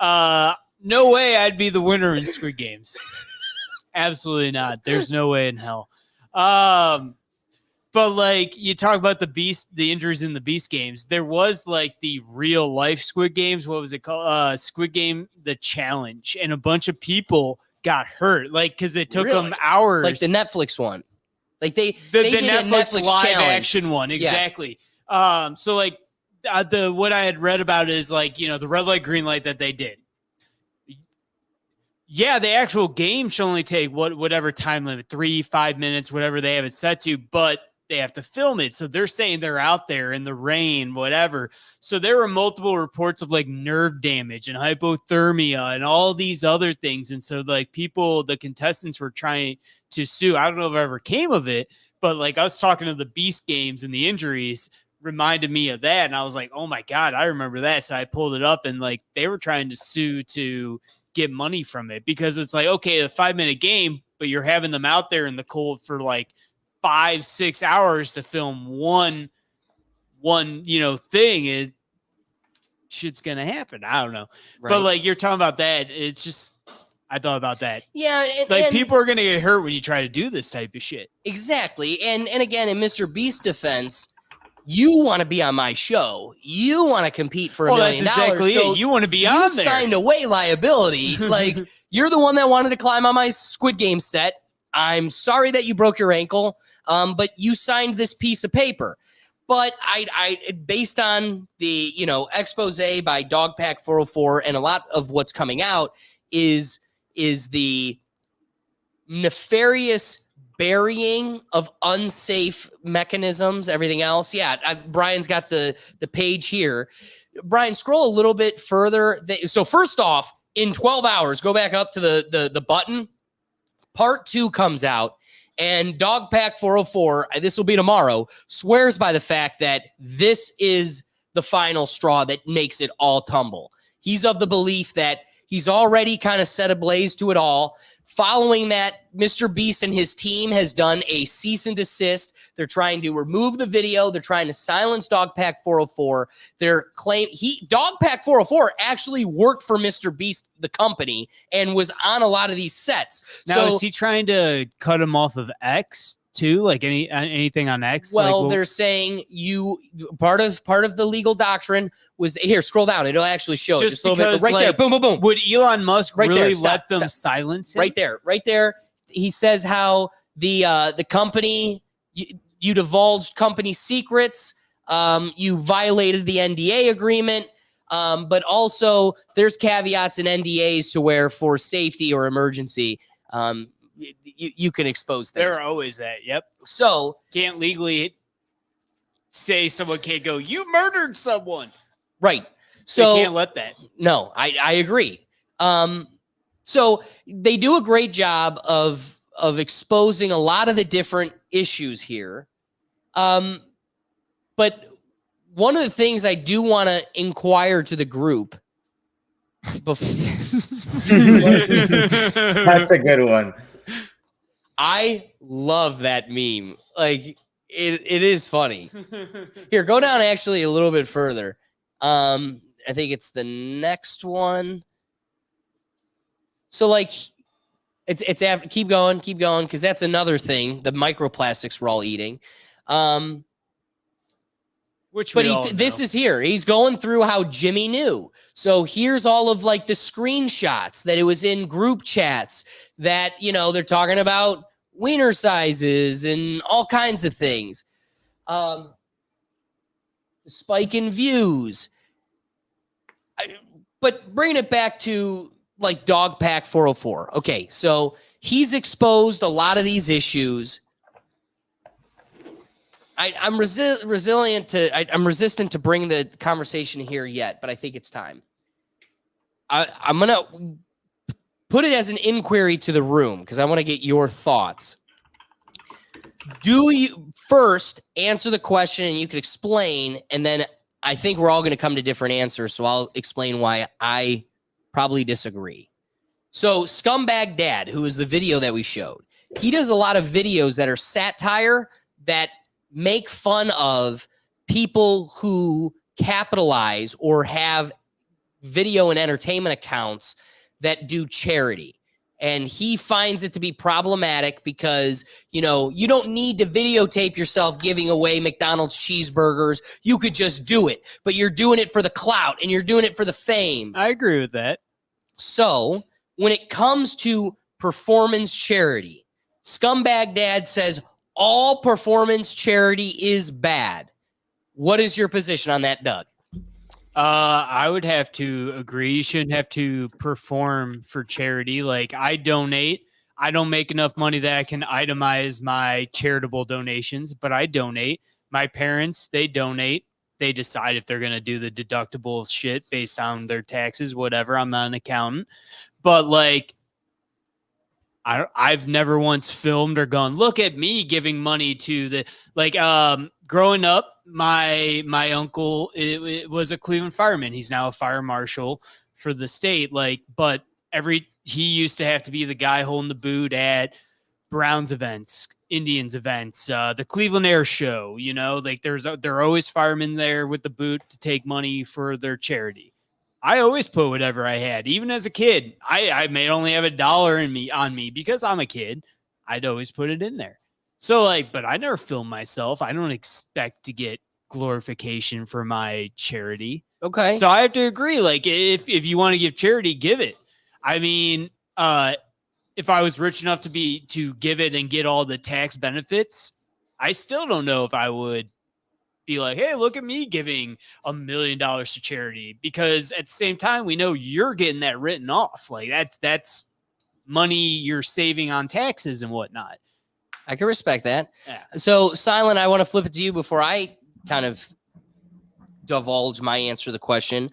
No way I'd be the winner in Squid Games. Absolutely not. There's no way in hell. But like you talk about the injuries in the Beast games, there was like the real life Squid Games. What was it called? Squid Game, the challenge. And a bunch of people got hurt. Like, cause it took them hours. Like the Netflix one. Like they the did a Netflix live challenge. action one. Exactly. Yeah. So like what I had read about is like, the red light, green light that they did. Yeah, the actual game should only take whatever time limit, 3-5 minutes, whatever they have it set to, but they have to film it. So they're saying they're out there in the rain, whatever. So there were multiple reports of like nerve damage and hypothermia and all these other things. And so like the contestants were trying to sue. I don't know if it ever came of it, but like us talking to the Beast games and the injuries reminded me of that. And I was like, oh my God, I remember that. So I pulled it up and like they were trying to sue to get money from it, because it's like, okay, a 5-minute game, but you're having them out there in the cold for like 5-6 hours to film one thing. Shit's gonna happen. I don't know. Right. But like you're talking about that, it's just, I thought about that. Yeah. And people are gonna get hurt when you try to do this type of shit. Exactly. And again, in Mr. Beast's defense, you want to be on my show. You want to compete for $1 million. That's exactly it. You want to be on there. You signed away liability. Like, you're the one that wanted to climb on my Squid Game set. I'm sorry that you broke your ankle, but you signed this piece of paper. But I based on the, expose by Dogpack 404 and a lot of what's coming out is the nefarious burying of unsafe mechanisms, everything else. Yeah, Brian's got the page here. Brian, scroll a little bit further. So first off, in 12 hours, go back up to the button. Part 2 comes out, and Dogpack 404, this will be tomorrow, swears by the fact that this is the final straw that makes it all tumble. He's of the belief that he's already kind of set ablaze to it all. Following that, Mr. Beast and his team has done a cease and desist. They're trying to remove the video. They're trying to silence Dogpack 404. Dogpack 404 actually worked for Mr. Beast, the company, and was on a lot of these sets. Now, so, is he trying to cut him off of X too? Like anything on X? Well, they're saying part of the legal doctrine was here. Scroll down; it'll actually show it. Just a little bit right there. Boom, boom, boom. Would Elon Musk right really there, let them silence him? Right there. He says how the company you divulged company secrets, you violated the NDA agreement, but also there's caveats in NDAs to where for safety or emergency, you can expose things. They're always that. Yep. So Can't legally say someone can't go, you murdered someone. right. So they can't let that. No, I agree. So they do a great job of exposing a lot of the different issues here. But one of the things I do want to inquire to the group That's a good one. I love that meme. Like it is funny. Here, go down actually a little bit further. I think it's the next one. So like it's after, keep going, because that's another thing, the microplastics we're all eating. This is here. He's going through how Jimmy knew. So here's all of like the screenshots that it was in group chats that, they're talking about wiener sizes and all kinds of things. The spike in views. But bringing it back to like Dogpack 404. Okay, so he's exposed a lot of these issues. I'm resistant to bring the conversation here yet, but I think it's time. I'm going to put it as an inquiry to the room because I want to get your thoughts. Do you first answer the question and you can explain, and then I think we're all going to come to different answers, so I'll explain why I probably disagree. So Scumbag Dad, who is the video that we showed, he does a lot of videos that are satire that make fun of people who capitalize or have video and entertainment accounts that do charity. And he finds it to be problematic because, you don't need to videotape yourself giving away McDonald's cheeseburgers. You could just do it, but you're doing it for the clout and you're doing it for the fame. I agree with that. So when it comes to performance charity, Scumbag Dad says all performance charity is bad. What is your position on that, Doug? I would have to agree. You shouldn't have to perform for charity. Like I donate. I don't make enough money that I can itemize my charitable donations, but I donate. My parents, they donate. They decide if they're going to do the deductible shit based on their taxes, whatever. I'm not an accountant, but like, I've never once filmed or gone, look at me giving money to the, like, growing up, my uncle, it was a Cleveland fireman. He's now a fire marshal for the state. Like, but he used to have to be the guy holding the boot at Browns events, Indians events, the Cleveland Air Show, like there are always firemen there with the boot to take money for their charity. I always put whatever I had, even as a kid. I may only have $1 on me because I'm a kid. I'd always put it in there. So but I never film myself. I don't expect to get glorification for my charity. Okay. So I have to agree. Like if you want to give charity, give it. I mean, if I was rich enough to give it and get all the tax benefits, I still don't know if I would be like, hey, look at me giving $1 million to charity, because at the same time, we know you're getting that written off. Like that's money you're saving on taxes and whatnot. I can respect that. Yeah. So, Silent, I want to flip it to you before I kind of divulge my answer to the question.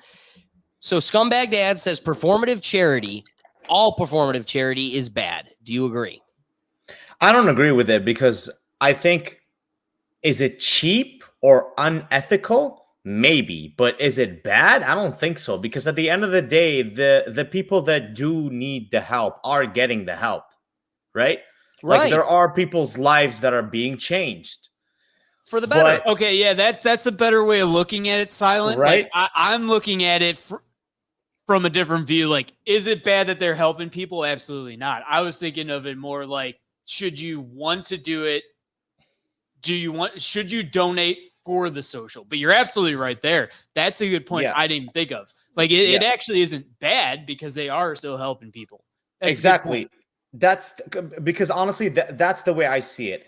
So, Scumbag Dad says performative charity, all performative charity is bad. Do you agree? I don't agree with it because I think, is it cheap or unethical? Maybe, but is it bad? I don't think so, because at the end of the day, the people that do need the help are getting the help, right? Right. Like there are people's lives that are being changed For the better. but- Okay, yeah, that's a better way of looking at it, Silent. Right? Like I'm looking at it from a different view. Like, is it bad that they're helping people? Absolutely not. I was thinking of it more like, should you want to do it? Should you donate for the social? But you're absolutely right there. That's a good point. Yeah. I didn't even think of. Like, it actually isn't bad because they are still helping people. That's a good exactly. point. That's because honestly, that's the way I see it.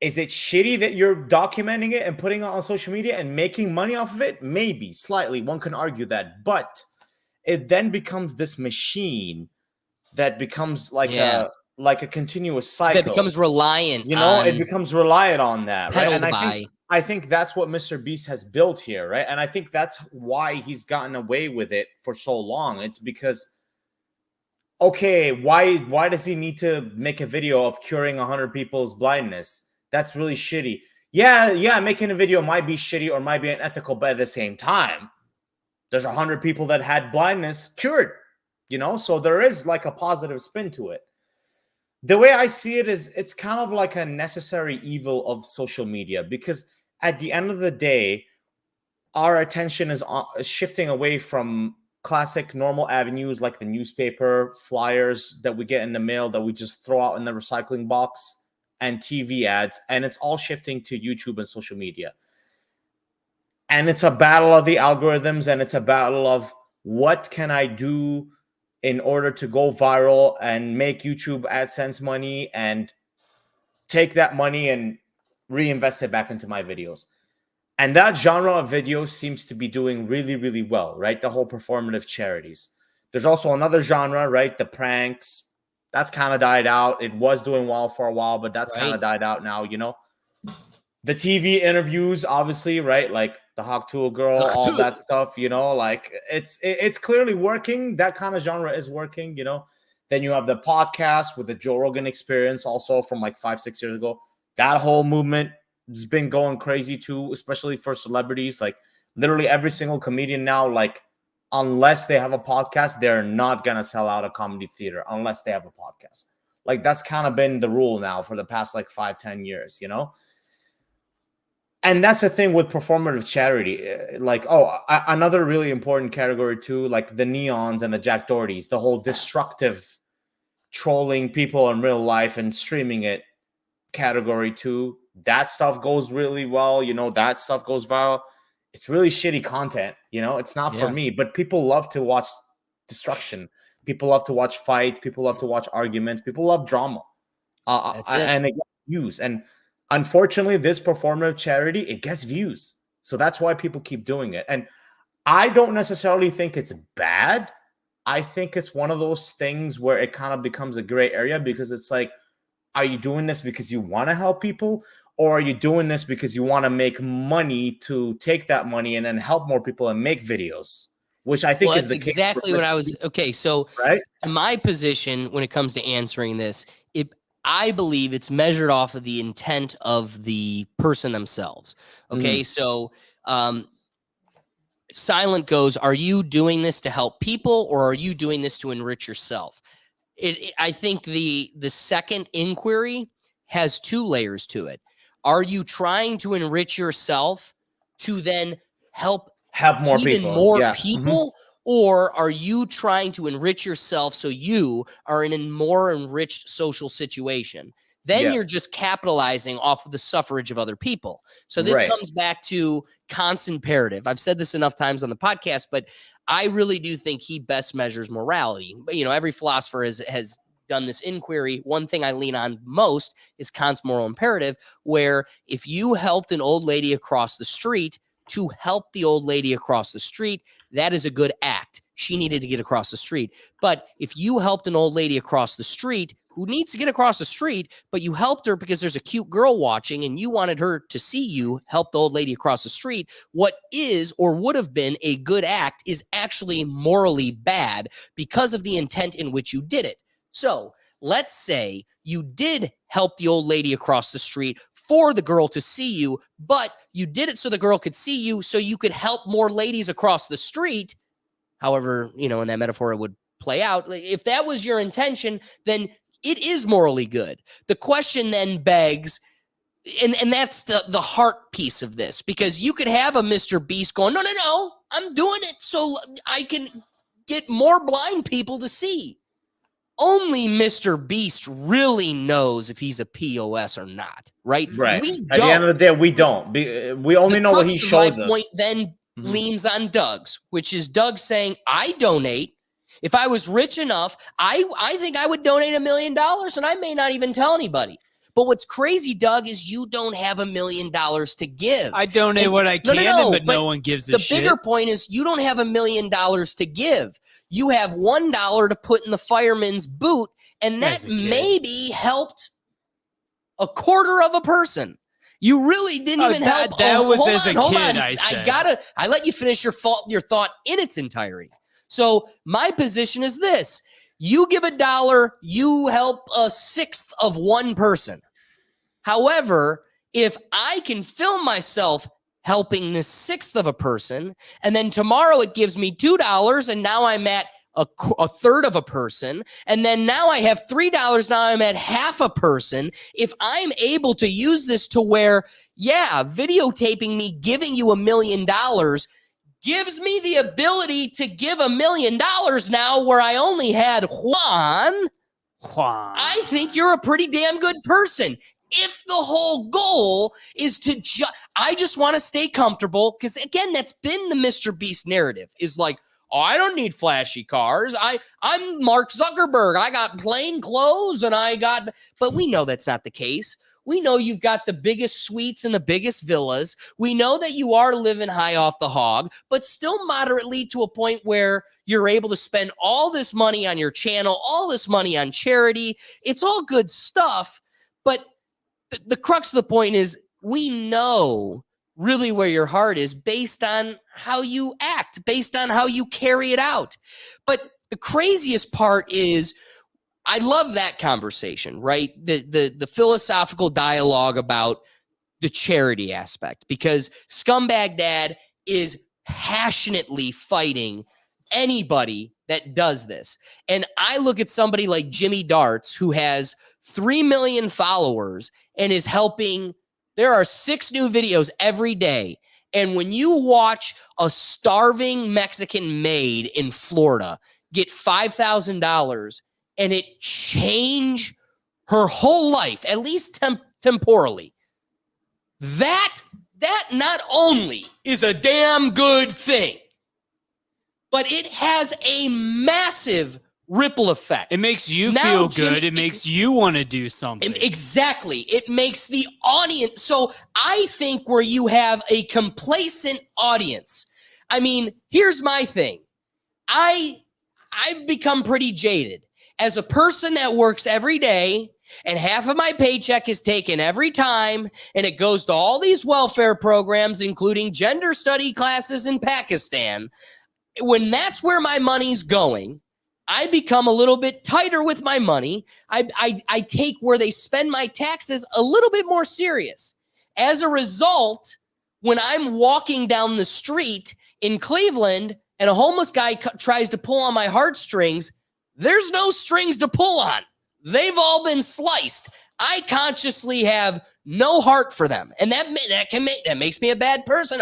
Is it shitty that you're documenting it and putting it on social media and making money off of it? Maybe slightly. One can argue that, but it then becomes this machine that becomes like a continuous cycle. That becomes reliant. You know, it becomes reliant on that, right? peddled And by. I think that's what Mr. Beast has built here, right? And I think that's why he's gotten away with it for so long. It's because, okay, why does he need to make a video of curing 100 people's blindness? That's really shitty. Yeah, making a video might be shitty or might be unethical, but at the same time, there's 100 people that had blindness cured, you know? So there is like a positive spin to it. The way I see it is it's kind of like a necessary evil of social media, because at the end of the day, our attention is shifting away from classic normal avenues like the newspaper, flyers that we get in the mail that we just throw out in the recycling box, and TV ads, and it's all shifting to YouTube and social media. And it's a battle of the algorithms, and it's a battle of what can I do in order to go viral and make YouTube AdSense money and take that money and reinvest it back into my videos. And that genre of video seems to be doing really, really well, right? The whole performative charities. There's also another genre, right? The pranks. That's kind of died out. It was doing well for a while, but that's kind of died out now, you know? The TV interviews, obviously, right? Like the Tuah girl, all that stuff, you know? Like it's clearly working. That kind of genre is working, you know? Then you have the podcast with the Joe Rogan Experience, also from like 5-6 years ago. That whole movement has been going crazy too, especially for celebrities. Like literally every single comedian now, like, unless they have a podcast, they're not going to sell out a comedy theater unless they have a podcast. Like that's kind of been the rule now for the past like 5-10 years, you know? And that's the thing with performative charity. Like, another really important category too, like the Neons and the Jack Dohertys, the whole destructive trolling people in real life and streaming it category too. That stuff goes really well. You know, that stuff goes viral. It's really shitty content. You know, it's not for me, but people love to watch destruction. People love to watch fight. People love to watch arguments. People love drama. And it gets views. And unfortunately, this performative charity, it gets views. So that's why people keep doing it. And I don't necessarily think it's bad. I think it's one of those things where it kind of becomes a gray area, because it's like, are you doing this because you want to help people? Or are you doing this because you want to make money to take that money and then help more people and make videos? Which I think is the case. Exactly what I was. Okay, so right? My position when it comes to answering this, I believe it's measured off of the intent of the person themselves. Okay, so Silent goes, are you doing this to help people, or are you doing this to enrich yourself? I think the second inquiry has two layers to it. Are you trying to enrich yourself to then help more even people? more people? Or are you trying to enrich yourself so you are in a more enriched social situation? Then you're just capitalizing off of the suffrage of other people. So this comes back to constant imperative. I've said this enough times on the podcast, but I really do think he best measures morality. But, you know, every philosopher has done this inquiry, one thing I lean on most is Kant's moral imperative, where if you helped an old lady across the street to help the old lady across the street, that is a good act. She needed to get across the street. But if you helped an old lady across the street who needs to get across the street, but you helped her because there's a cute girl watching and you wanted her to see you help the old lady across the street, what is or would have been a good act is actually morally bad because of the intent in which you did it. So let's say you did help the old lady across the street for the girl to see you, but you did it so the girl could see you so you could help more ladies across the street. However, in that metaphor, it would play out. If that was your intention, then it is morally good. The question then begs, and that's the heart piece of this, because you could have a Mr. Beast going, no, I'm doing it so I can get more blind people to see. Only Mr. Beast really knows if he's a POS or not, right? Right. We At the end of the day, we don't. We only know what he shows my us. point then leans on Doug's, which is Doug saying, I donate. If I was rich enough, I think I would donate $1 million, and I may not even tell anybody. But what's crazy, Doug, is you don't have $1 million to give. I donate what I can, but no one gives a shit. The bigger point is you don't have $1 million to give. You have $1 to put in the fireman's boot, and that maybe helped a quarter of a person. You really didn't even help. That was as a kid, I said. I let you finish your thought in its entirety. So my position is this. You give $1, you help 1/6 of one person. However, if I can film myself helping this 1/6 of a person, and then tomorrow it gives me $2, and now I'm at a 1/3 of a person, and then now I have $3, now I'm at half a person. If I'm able to use this to where, videotaping me giving you $1 million gives me the ability to give $1 million now where I only had Juan, I think you're a pretty damn good person. If the whole goal is to I just want to stay comfortable, because again, that's been the Mr. Beast narrative, is like, I don't need flashy cars. I'm Mark Zuckerberg. I got plain clothes but we know that's not the case. We know you've got the biggest suites and the biggest villas. We know that you are living high off the hog, but still moderately to a point where you're able to spend all this money on your channel, all this money on charity. It's all good stuff. But the crux of the point is we know really where your heart is based on how you act, based on how you carry it out. But the craziest part is, I love that conversation, right? The philosophical dialogue about the charity aspect, because Scumbag Dad is passionately fighting anybody that does this. And I look at somebody like Jimmy Darts, who has 3 million followers and is helping. There are 6 new videos every day. And when you watch a starving Mexican maid in Florida get $5,000 and it change her whole life, at least temporally, that not only is a damn good thing, but it has a massive ripple effect. It makes you feel good. It makes you want to do something. Exactly. It makes the audience. So I think where you have a complacent audience, I mean, here's my thing. I've become pretty jaded. As a person that works every day and half of my paycheck is taken every time and it goes to all these welfare programs, including gender study classes in Pakistan, when that's where my money's going, I become a little bit tighter with my money. I take where they spend my taxes a little bit more serious. As a result, when I'm walking down the street in Cleveland and a homeless guy tries to pull on my heartstrings, there's no strings to pull on. They've all been sliced. I consciously have no heart for them. And that makes me a bad person.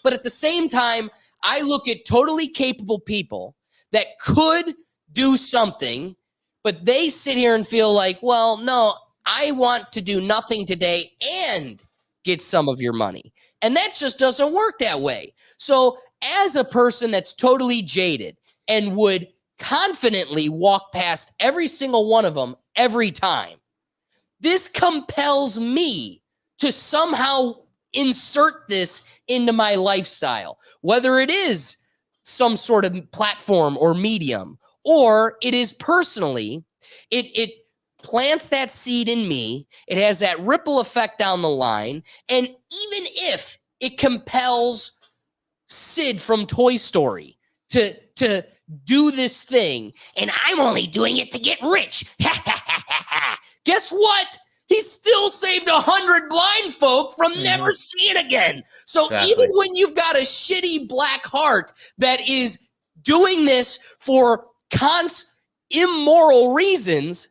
But at the same time, I look at totally capable people that could do something, but they sit here and feel like, well, no, I want to do nothing today and get some of your money. And that just doesn't work that way. So as a person that's totally jaded and would confidently walk past every single one of them every time. This compels me to somehow insert this into my lifestyle, whether it is some sort of platform or medium, or it is personally, it plants that seed in me. It has that ripple effect down the line. And even if it compels Sid from Toy Story to do this thing, and I'm only doing it to get rich. Guess what? He still saved 100 blind folk from never seeing again. So Exactly. even when you've got a shitty black heart that is doing this for immoral reasons,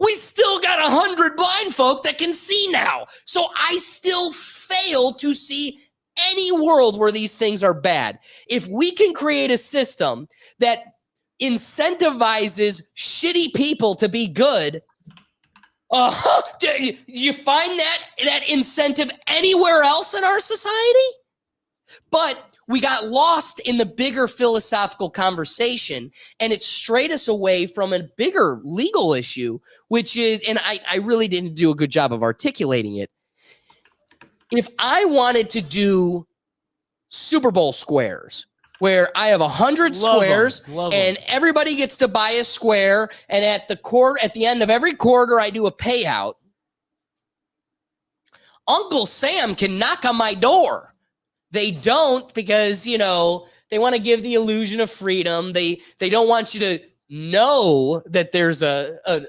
we still got 100 blind folk that can see now. So I still fail to see any world where these things are bad. If we can create a system that incentivizes shitty people to be good, do you find that incentive anywhere else in our society? But we got lost in the bigger philosophical conversation, and it strayed us away from a bigger legal issue, which is, and I really didn't do a good job of articulating it. If I wanted to do Super Bowl squares, where I have 100 squares and everybody gets to buy a square, and at the end of every quarter, I do a payout. Uncle Sam can knock on my door. They don't, because, you know, they want to give the illusion of freedom. They don't want you to know that there's a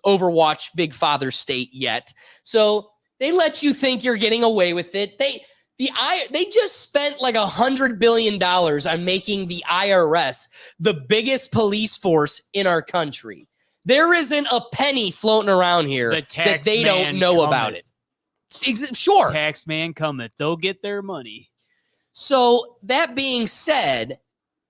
Overwatch Big Father state yet. So they let you think you're getting away with it. They just spent like $100 billion on making the IRS the biggest police force in our country. There isn't a penny floating around here that they don't know about it. Sure. Tax man cometh. They'll get their money. So that being said,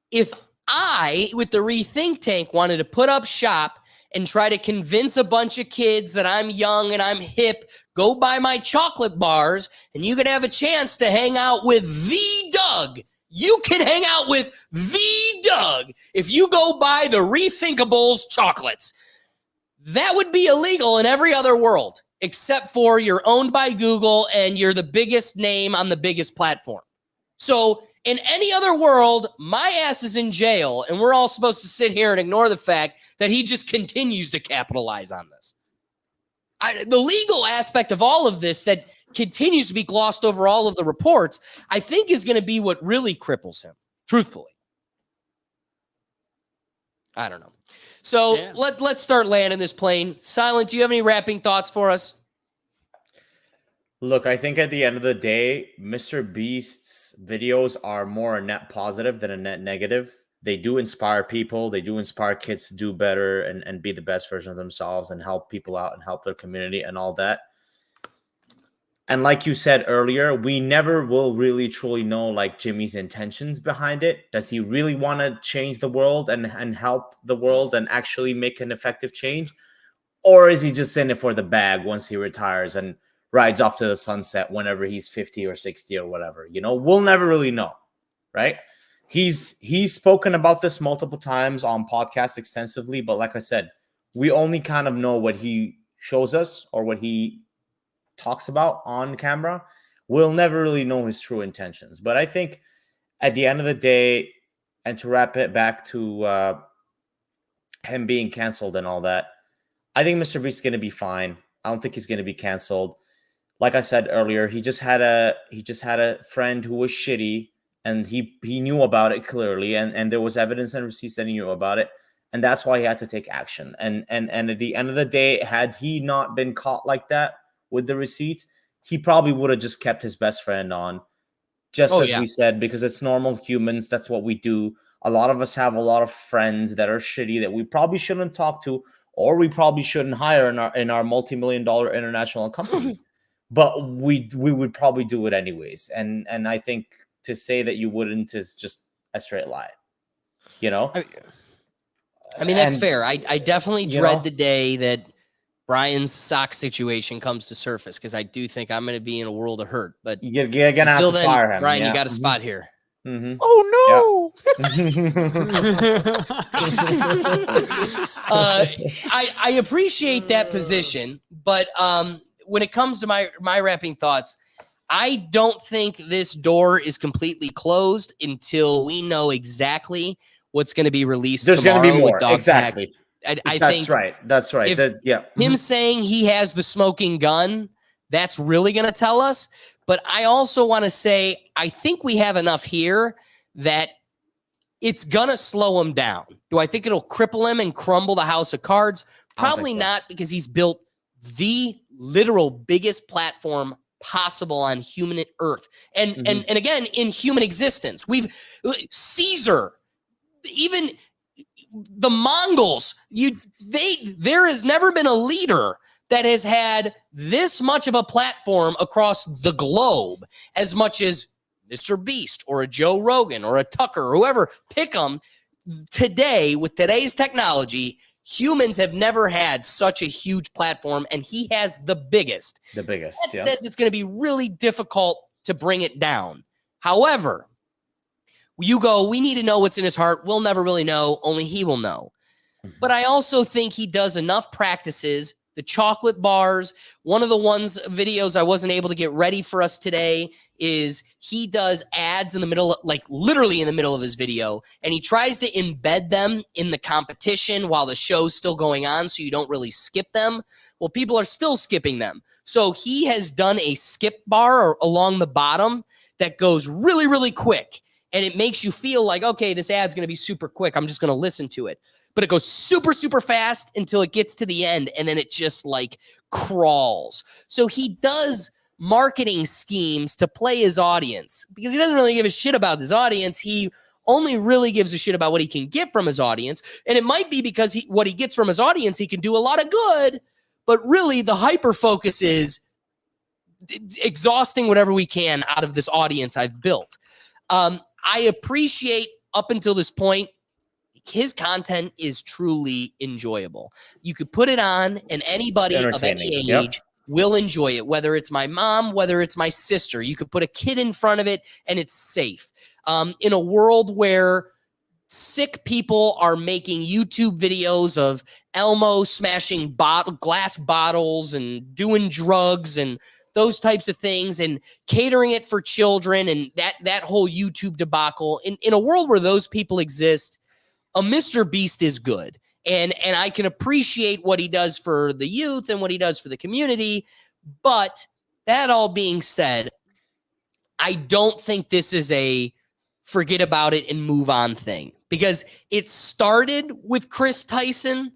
if I, with the Rethink Tank, wanted to put up shop and try to convince a bunch of kids that I'm young and I'm hip, go buy my chocolate bars, and you could have a chance to hang out with the Doug. You can hang out with the Doug if you go buy the Rethinkables chocolates. That would be illegal in every other world, except for you're owned by Google and you're the biggest name on the biggest platform. So in any other world, my ass is in jail, and we're all supposed to sit here and ignore the fact that he just continues to capitalize on this. The legal aspect of all of this that continues to be glossed over all of the reports, I think is going to be what really cripples him, truthfully. I don't know. So let's start landing this plane. Silent, do you have any wrapping thoughts for us? Look, I think at the end of the day, Mr. Beast's videos are more a net positive than a net negative. They do inspire people. They do inspire kids to do better and be the best version of themselves and help people out and help their community and all that. And like you said earlier, we never will really truly know like Jimmy's intentions behind it. Does he really want to change the world and help the world and actually make an effective change? Or is he just in it for the bag once he retires and rides off to the sunset whenever he's 50 or 60 or whatever? You know, we'll never really know, right? He's spoken about this multiple times on podcasts extensively, but like I said, we only kind of know what he shows us or what he talks about on camera. We'll never really know his true intentions. But I think at the end of the day, and to wrap it back to him being canceled and all that, I think Mr. Beast's going to be fine. I don't think he's going to be canceled. Like I said earlier, he just had a friend who was shitty, and he knew about it clearly, and there was evidence and receipts that he knew about it, and that's why he had to take action. And at the end of the day, had he not been caught like that with the receipts, he probably would have just kept his best friend on, just as we said, because it's normal humans. That's what we do. A lot of us have a lot of friends that are shitty that we probably shouldn't talk to, or we probably shouldn't hire in our multi-million-dollar international company. But we would probably do it anyways. And I think to say that you wouldn't is just a straight lie. You know? I mean, that's fair. I definitely dread the day that Brian's sock situation comes to surface, because I do think I'm going to be in a world of hurt. But you're going to have to fire him. Brian, you got a spot here. Mm-hmm. Oh, no. I appreciate that position, but when it comes to my wrapping thoughts, I don't think this door is completely closed until we know exactly what's going to be released. There's going to be more. With Dog Exactly. I That's think right. That's right. if Yeah. him saying he has the smoking gun, that's really going to tell us. But I also want to say, I think we have enough here that it's going to slow him down. Do I think it'll cripple him and crumble the house of cards? Probably not, because he's built the literal biggest platform possible on human earth. And again, in human existence, Caesar, even the Mongols, there has never been a leader that has had this much of a platform across the globe as much as Mr. Beast or a Joe Rogan or a Tucker or whoever. Pick them. Today, with today's technology, humans have never had such a huge platform, and he has the biggest. The biggest. That says it's going to be really difficult to bring it down. However, we need to know what's in his heart. We'll never really know. Only he will know. But I also think he does enough practices. The chocolate bars, one of the videos I wasn't able to get ready for us today is he does ads in the middle, like literally in the middle of his video, and he tries to embed them in the competition while the show's still going on, so you don't really skip them. Well, people are still skipping them. So he has done a skip bar along the bottom that goes really, really quick, and it makes you feel like, okay, this ad's going to be super quick. I'm just going to listen to it. But it goes super, super fast until it gets to the end, and then it just like crawls. So he does marketing schemes to play his audience, because he doesn't really give a shit about his audience. He only really gives a shit about what he can get from his audience. And it might be because what he gets from his audience, he can do a lot of good, but really the hyper focus is exhausting whatever we can out of this audience I've built. I appreciate up until this point, his content is truly enjoyable. You could put it on, and anybody of any age will enjoy it, whether it's my mom, whether it's my sister. You could put a kid in front of it, and it's safe. In a world where sick people are making YouTube videos of Elmo smashing glass bottles and doing drugs and those types of things and catering it for children and that whole YouTube debacle, in a world where those people exist, a Mr. Beast is good. And I can appreciate what he does for the youth and what he does for the community. But that all being said, I don't think this is a forget about it and move on thing, because it started with Chris Tyson,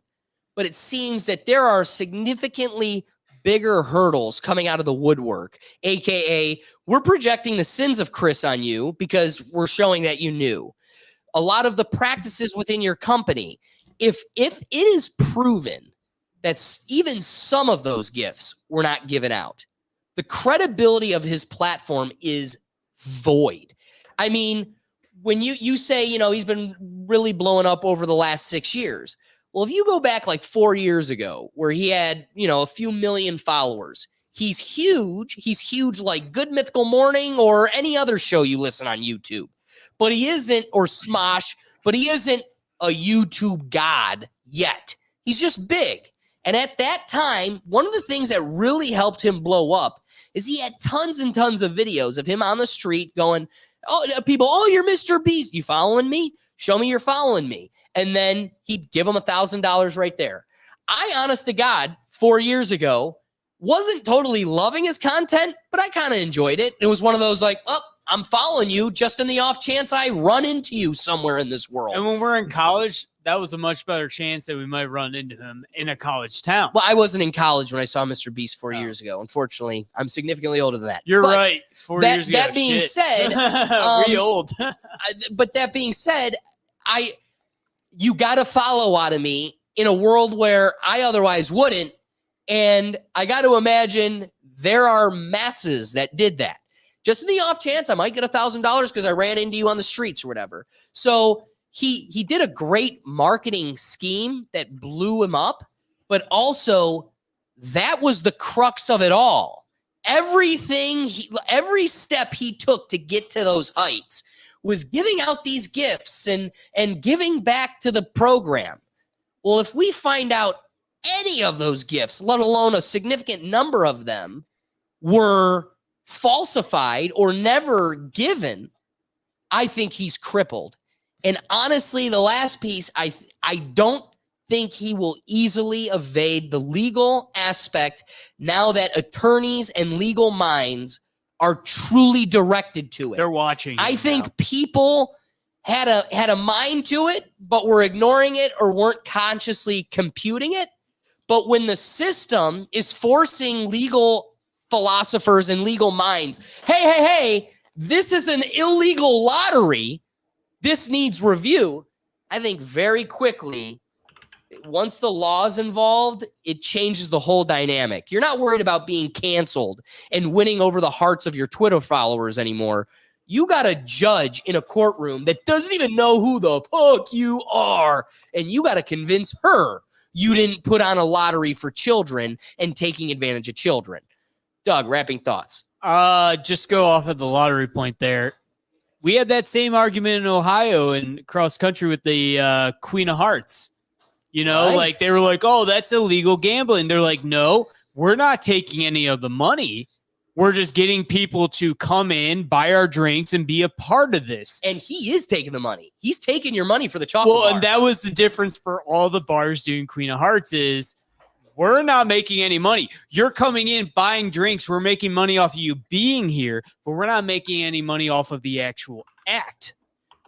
but it seems that there are significantly bigger hurdles coming out of the woodwork, AKA we're projecting the sins of Chris on you because we're showing that you knew. A lot of the practices within your company, if it is proven that even some of those gifts were not given out, the credibility of his platform is void. I mean, when you say, he's been really blowing up over the last 6 years. Well, if you go back like 4 years ago where he had, a few million followers, he's huge. He's huge like Good Mythical Morning or any other show you listen on YouTube. But he isn't, or Smosh, but he isn't a YouTube god yet. He's just big. And at that time, one of the things that really helped him blow up is he had tons and tons of videos of him on the street going, you're Mr. Beast. You following me? Show me you're following me. And then he'd give him $1,000 right there. I, honest to God, 4 years ago, wasn't totally loving his content, but I kind of enjoyed it. It was one of those like, I'm following you just in the off chance I run into you somewhere in this world. And when we're in college, that was a much better chance that we might run into him in a college town. Well, I wasn't in college when I saw Mr. Beast 4 years ago. Unfortunately, I'm significantly older than that. You're right. 4 years ago. That being said, we old. But that being said, you got to follow out of me in a world where I otherwise wouldn't. And I got to imagine there are masses that did that. Just in the off chance I might get $1,000 because I ran into you on the streets or whatever. So he did a great marketing scheme that blew him up, but also that was the crux of it all. Every step he took to get to those heights was giving out these gifts and giving back to the program. Well, if we find out any of those gifts, let alone a significant number of them, were falsified or never given, I think he's crippled. And honestly, the last piece, I don't think he will easily evade the legal aspect now that attorneys and legal minds are truly directed to it. They're watching. I think people had a mind to it, but were ignoring it or weren't consciously computing it. But when the system is forcing legal philosophers and legal minds, hey, this is an illegal lottery, this needs review, I think very quickly, once the law's involved, it changes the whole dynamic. You're not worried about being canceled and winning over the hearts of your Twitter followers anymore. You got a judge in a courtroom that doesn't even know who the fuck you are, and you got to convince her you didn't put on a lottery for children and taking advantage of children. Doug, wrapping thoughts. Just go off of the lottery point there. We had that same argument in Ohio and cross country with the Queen of Hearts. You know, Right. like they were like, oh, that's illegal gambling. They're like, no, we're not taking any of the money. We're just getting people to come in, buy our drinks, and be a part of this. And he is taking the money. He's taking your money for the chocolate Well, bar. and that was the difference for all the bars doing Queen of Hearts is we're not making any money. You're coming in, buying drinks. We're making money off of you being here, but we're not making any money off of the actual act.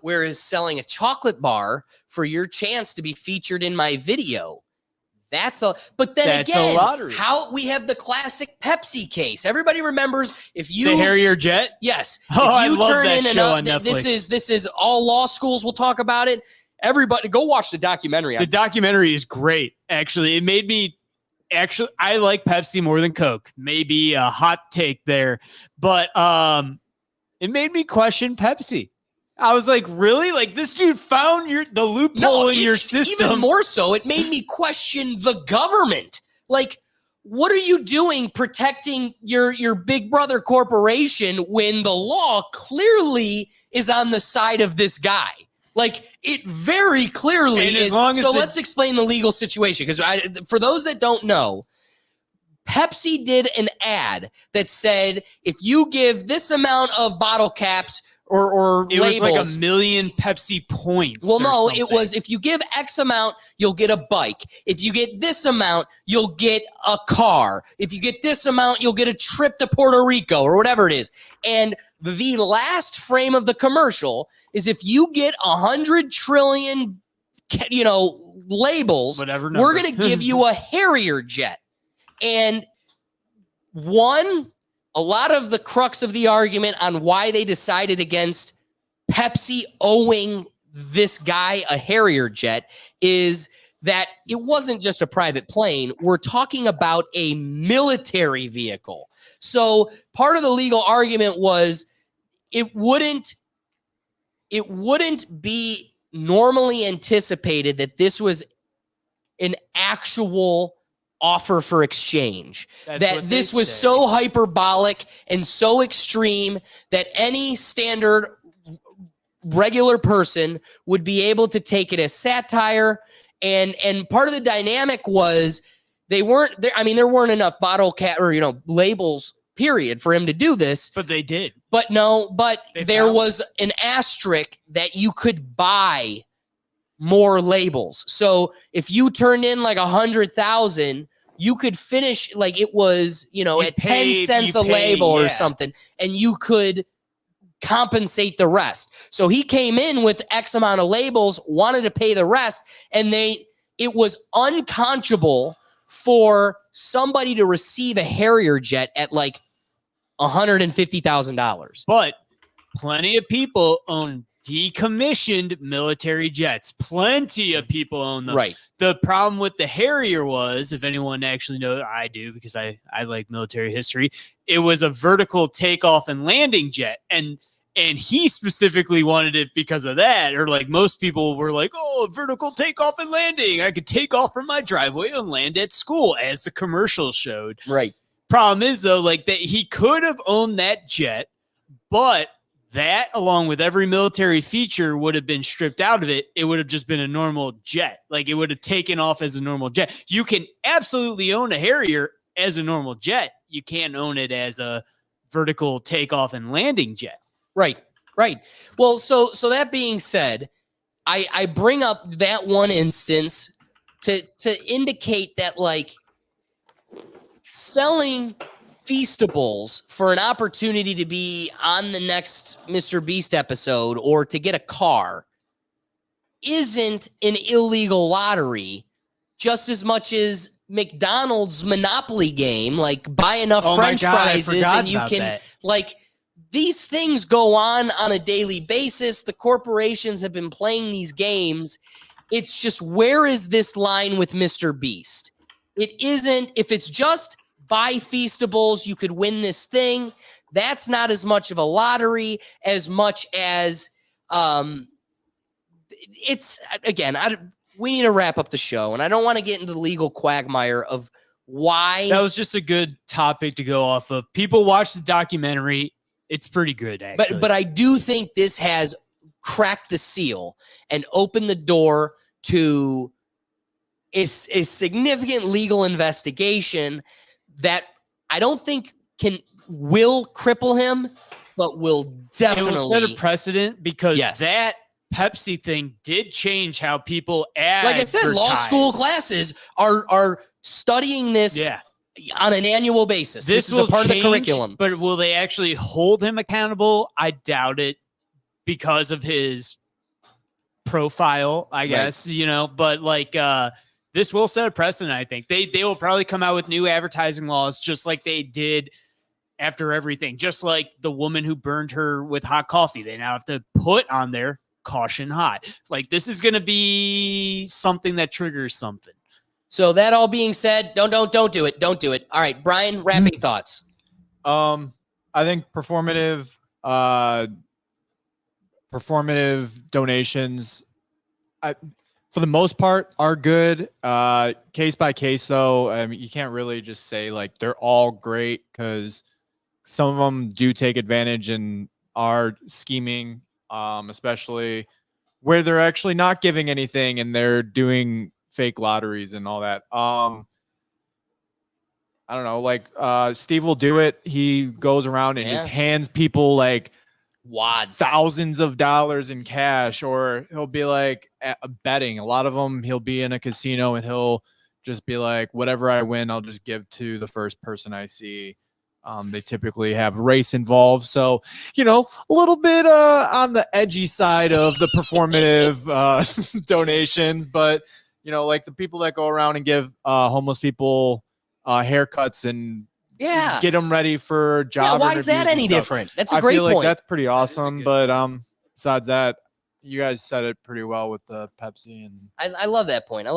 Whereas selling a chocolate bar for your chance to be featured in my video, that's a That's a lottery. How we have the classic Pepsi case. Everybody remembers if you The Harrier Jet? yes, Oh, if I you love turn that in show enough, on Netflix. this is all law schools will talk about it. Everybody go watch the documentary. The documentary is great. Actually, it made me I like Pepsi more than Coke. Maybe a hot take there, but it made me question Pepsi. I was like, really? Like this dude found the loophole in your system. Even more so, it made me question the government. Like, what are you doing protecting your big brother corporation when the law clearly is on the side of this guy? Like, it very clearly And as is. long as So the- let's explain the legal situation. Because for those that don't know, Pepsi did an ad that said, if you give this amount of bottle caps or It labels, was like 1 million Pepsi points. well, or no, something. it was if you give X amount, you'll get a bike. If you get this amount, you'll get a car. If you get this amount, you'll get a trip to Puerto Rico or whatever it is. And the last frame of the commercial is if you get 100 trillion, labels, Whatever we're number. going to give you a Harrier jet. And a lot of the crux of the argument on why they decided against Pepsi owing this guy a Harrier jet is that it wasn't just a private plane. We're talking about a military vehicle. So part of the legal argument was it wouldn't be normally anticipated that this was an actual offer for exchange. That's that what they this was say. so hyperbolic and so extreme that any standard regular person would be able to take it as satire. And part of the dynamic was they weren't there. I mean, there weren't enough bottle cap or labels, period, for him to do this. But they did. But They there found was an asterisk that you could buy more labels. So if you turned in like 100,000, you could finish like it was, at 10 cents a label or something, and you could compensate the rest. So he came in with X amount of labels, wanted to pay the rest, and it was unconscionable for somebody to receive a Harrier jet at like $150,000. But plenty of people own decommissioned military jets. Plenty of people own them. Right. The problem with the Harrier was, if anyone actually knows, I do because I like military history, it was a vertical takeoff and landing jet. And he specifically wanted it because of that. Or like most people were like, oh, vertical takeoff and landing. I could take off from my driveway and land at school, as the commercial showed. Right. Problem is, though, like that he could have owned that jet, but that, along with every military feature, would have been stripped out of it. It would have just been a normal jet. Like, it would have taken off as a normal jet. You can absolutely own a Harrier as a normal jet. You can't own it as a vertical takeoff and landing jet. Right. Well, so that being said, I bring up that one instance to indicate that, like, selling Feastables for an opportunity to be on the next Mr. Beast episode or to get a car isn't an illegal lottery just as much as McDonald's Monopoly game, like buy enough French fries and you can like these things go on a daily basis. The corporations have been playing these games. It's just, where is this line with Mr. Beast? It isn't, if it's just buy Feastables, you could win this thing. That's not as much of a lottery as much as it's, again, we need to wrap up the show, and I don't want to get into the legal quagmire of why. That was just a good topic to go off of. People watch the documentary. It's pretty good, actually. But I do think this has cracked the seal and opened the door to a significant legal investigation that I don't think will cripple him, but will definitely. It will set a precedent because Yes. that Pepsi thing did change how people advertise. Like I said, law school classes are studying this on an annual basis. This is a part of the curriculum. But will they actually hold him accountable? I doubt it, because of his profile, I guess, but like this will set a precedent. I think they will probably come out with new advertising laws, just like they did after everything, just like the woman who burned her with hot coffee. They now have to put on there caution hot. Like, this is going to be something that triggers something. So that all being said, don't do it. Don't do it. All right, Brian, wrapping thoughts. I think performative donations, for the most part, are good. Case by case, though, I mean, you can't really just say like they're all great, because some of them do take advantage and are scheming, especially where they're actually not giving anything and they're doing fake lotteries and all that. I don't know, like Steve will do it. He goes around and just hands people like wads, thousands of dollars in cash, or he'll be like betting. A lot of them, he'll be in a casino and he'll just be like, whatever I win, I'll just give to the first person I see. They typically have race involved, so a little bit on the edgy side of the performative donations. But like the people that go around and give homeless people haircuts and get them ready for job. Why is that any different? That's a great point. I feel like that's pretty That is a awesome. good But besides that, you guys said it pretty well with the Pepsi. And I love that point.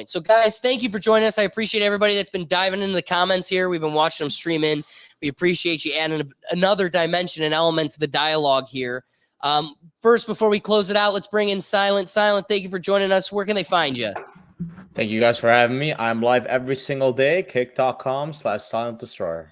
So, guys, thank you for joining us. I appreciate everybody that's been diving into the comments here. We've been watching them stream in. We appreciate you adding another dimension and element to the dialogue here. First, before we close it out, let's bring in Silent. Silent, thank you for joining us. Where can they find you? Thank you guys for having me. I'm live every single day, kick.com/silentdestroyer.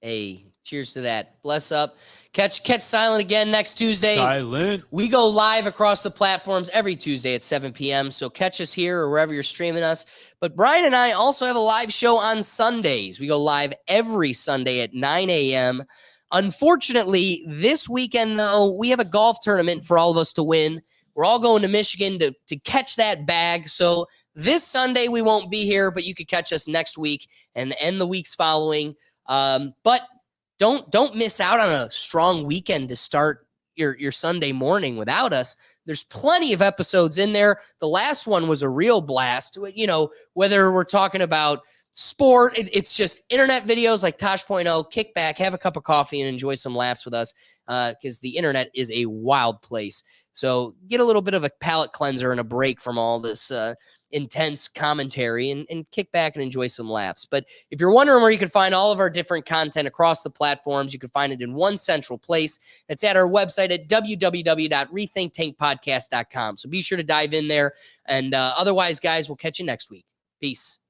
Hey, cheers to that. Bless up. Catch Silent again next Tuesday. Silent. We go live across the platforms every Tuesday at 7 p.m. So catch us here or wherever you're streaming us. But Brian and I also have a live show on Sundays. We go live every Sunday at 9 a.m. Unfortunately, this weekend, though, we have a golf tournament for all of us to win. We're all going to Michigan to catch that bag. So this Sunday we won't be here, but you could catch us next week and the weeks following. But don't miss out on a strong weekend to start your Sunday morning without us. There's plenty of episodes in there. The last one was a real blast. Whether we're talking about sport, it's just internet videos like Tosh.0. Kick back, have a cup of coffee, and enjoy some laughs with us, because the internet is a wild place. So get a little bit of a palate cleanser and a break from all this intense commentary and kick back and enjoy some laughs. But if you're wondering where you can find all of our different content across the platforms, you can find it in one central place. It's at our website at www.rethinktankpodcast.com. So be sure to dive in there. And otherwise, guys, we'll catch you next week. Peace.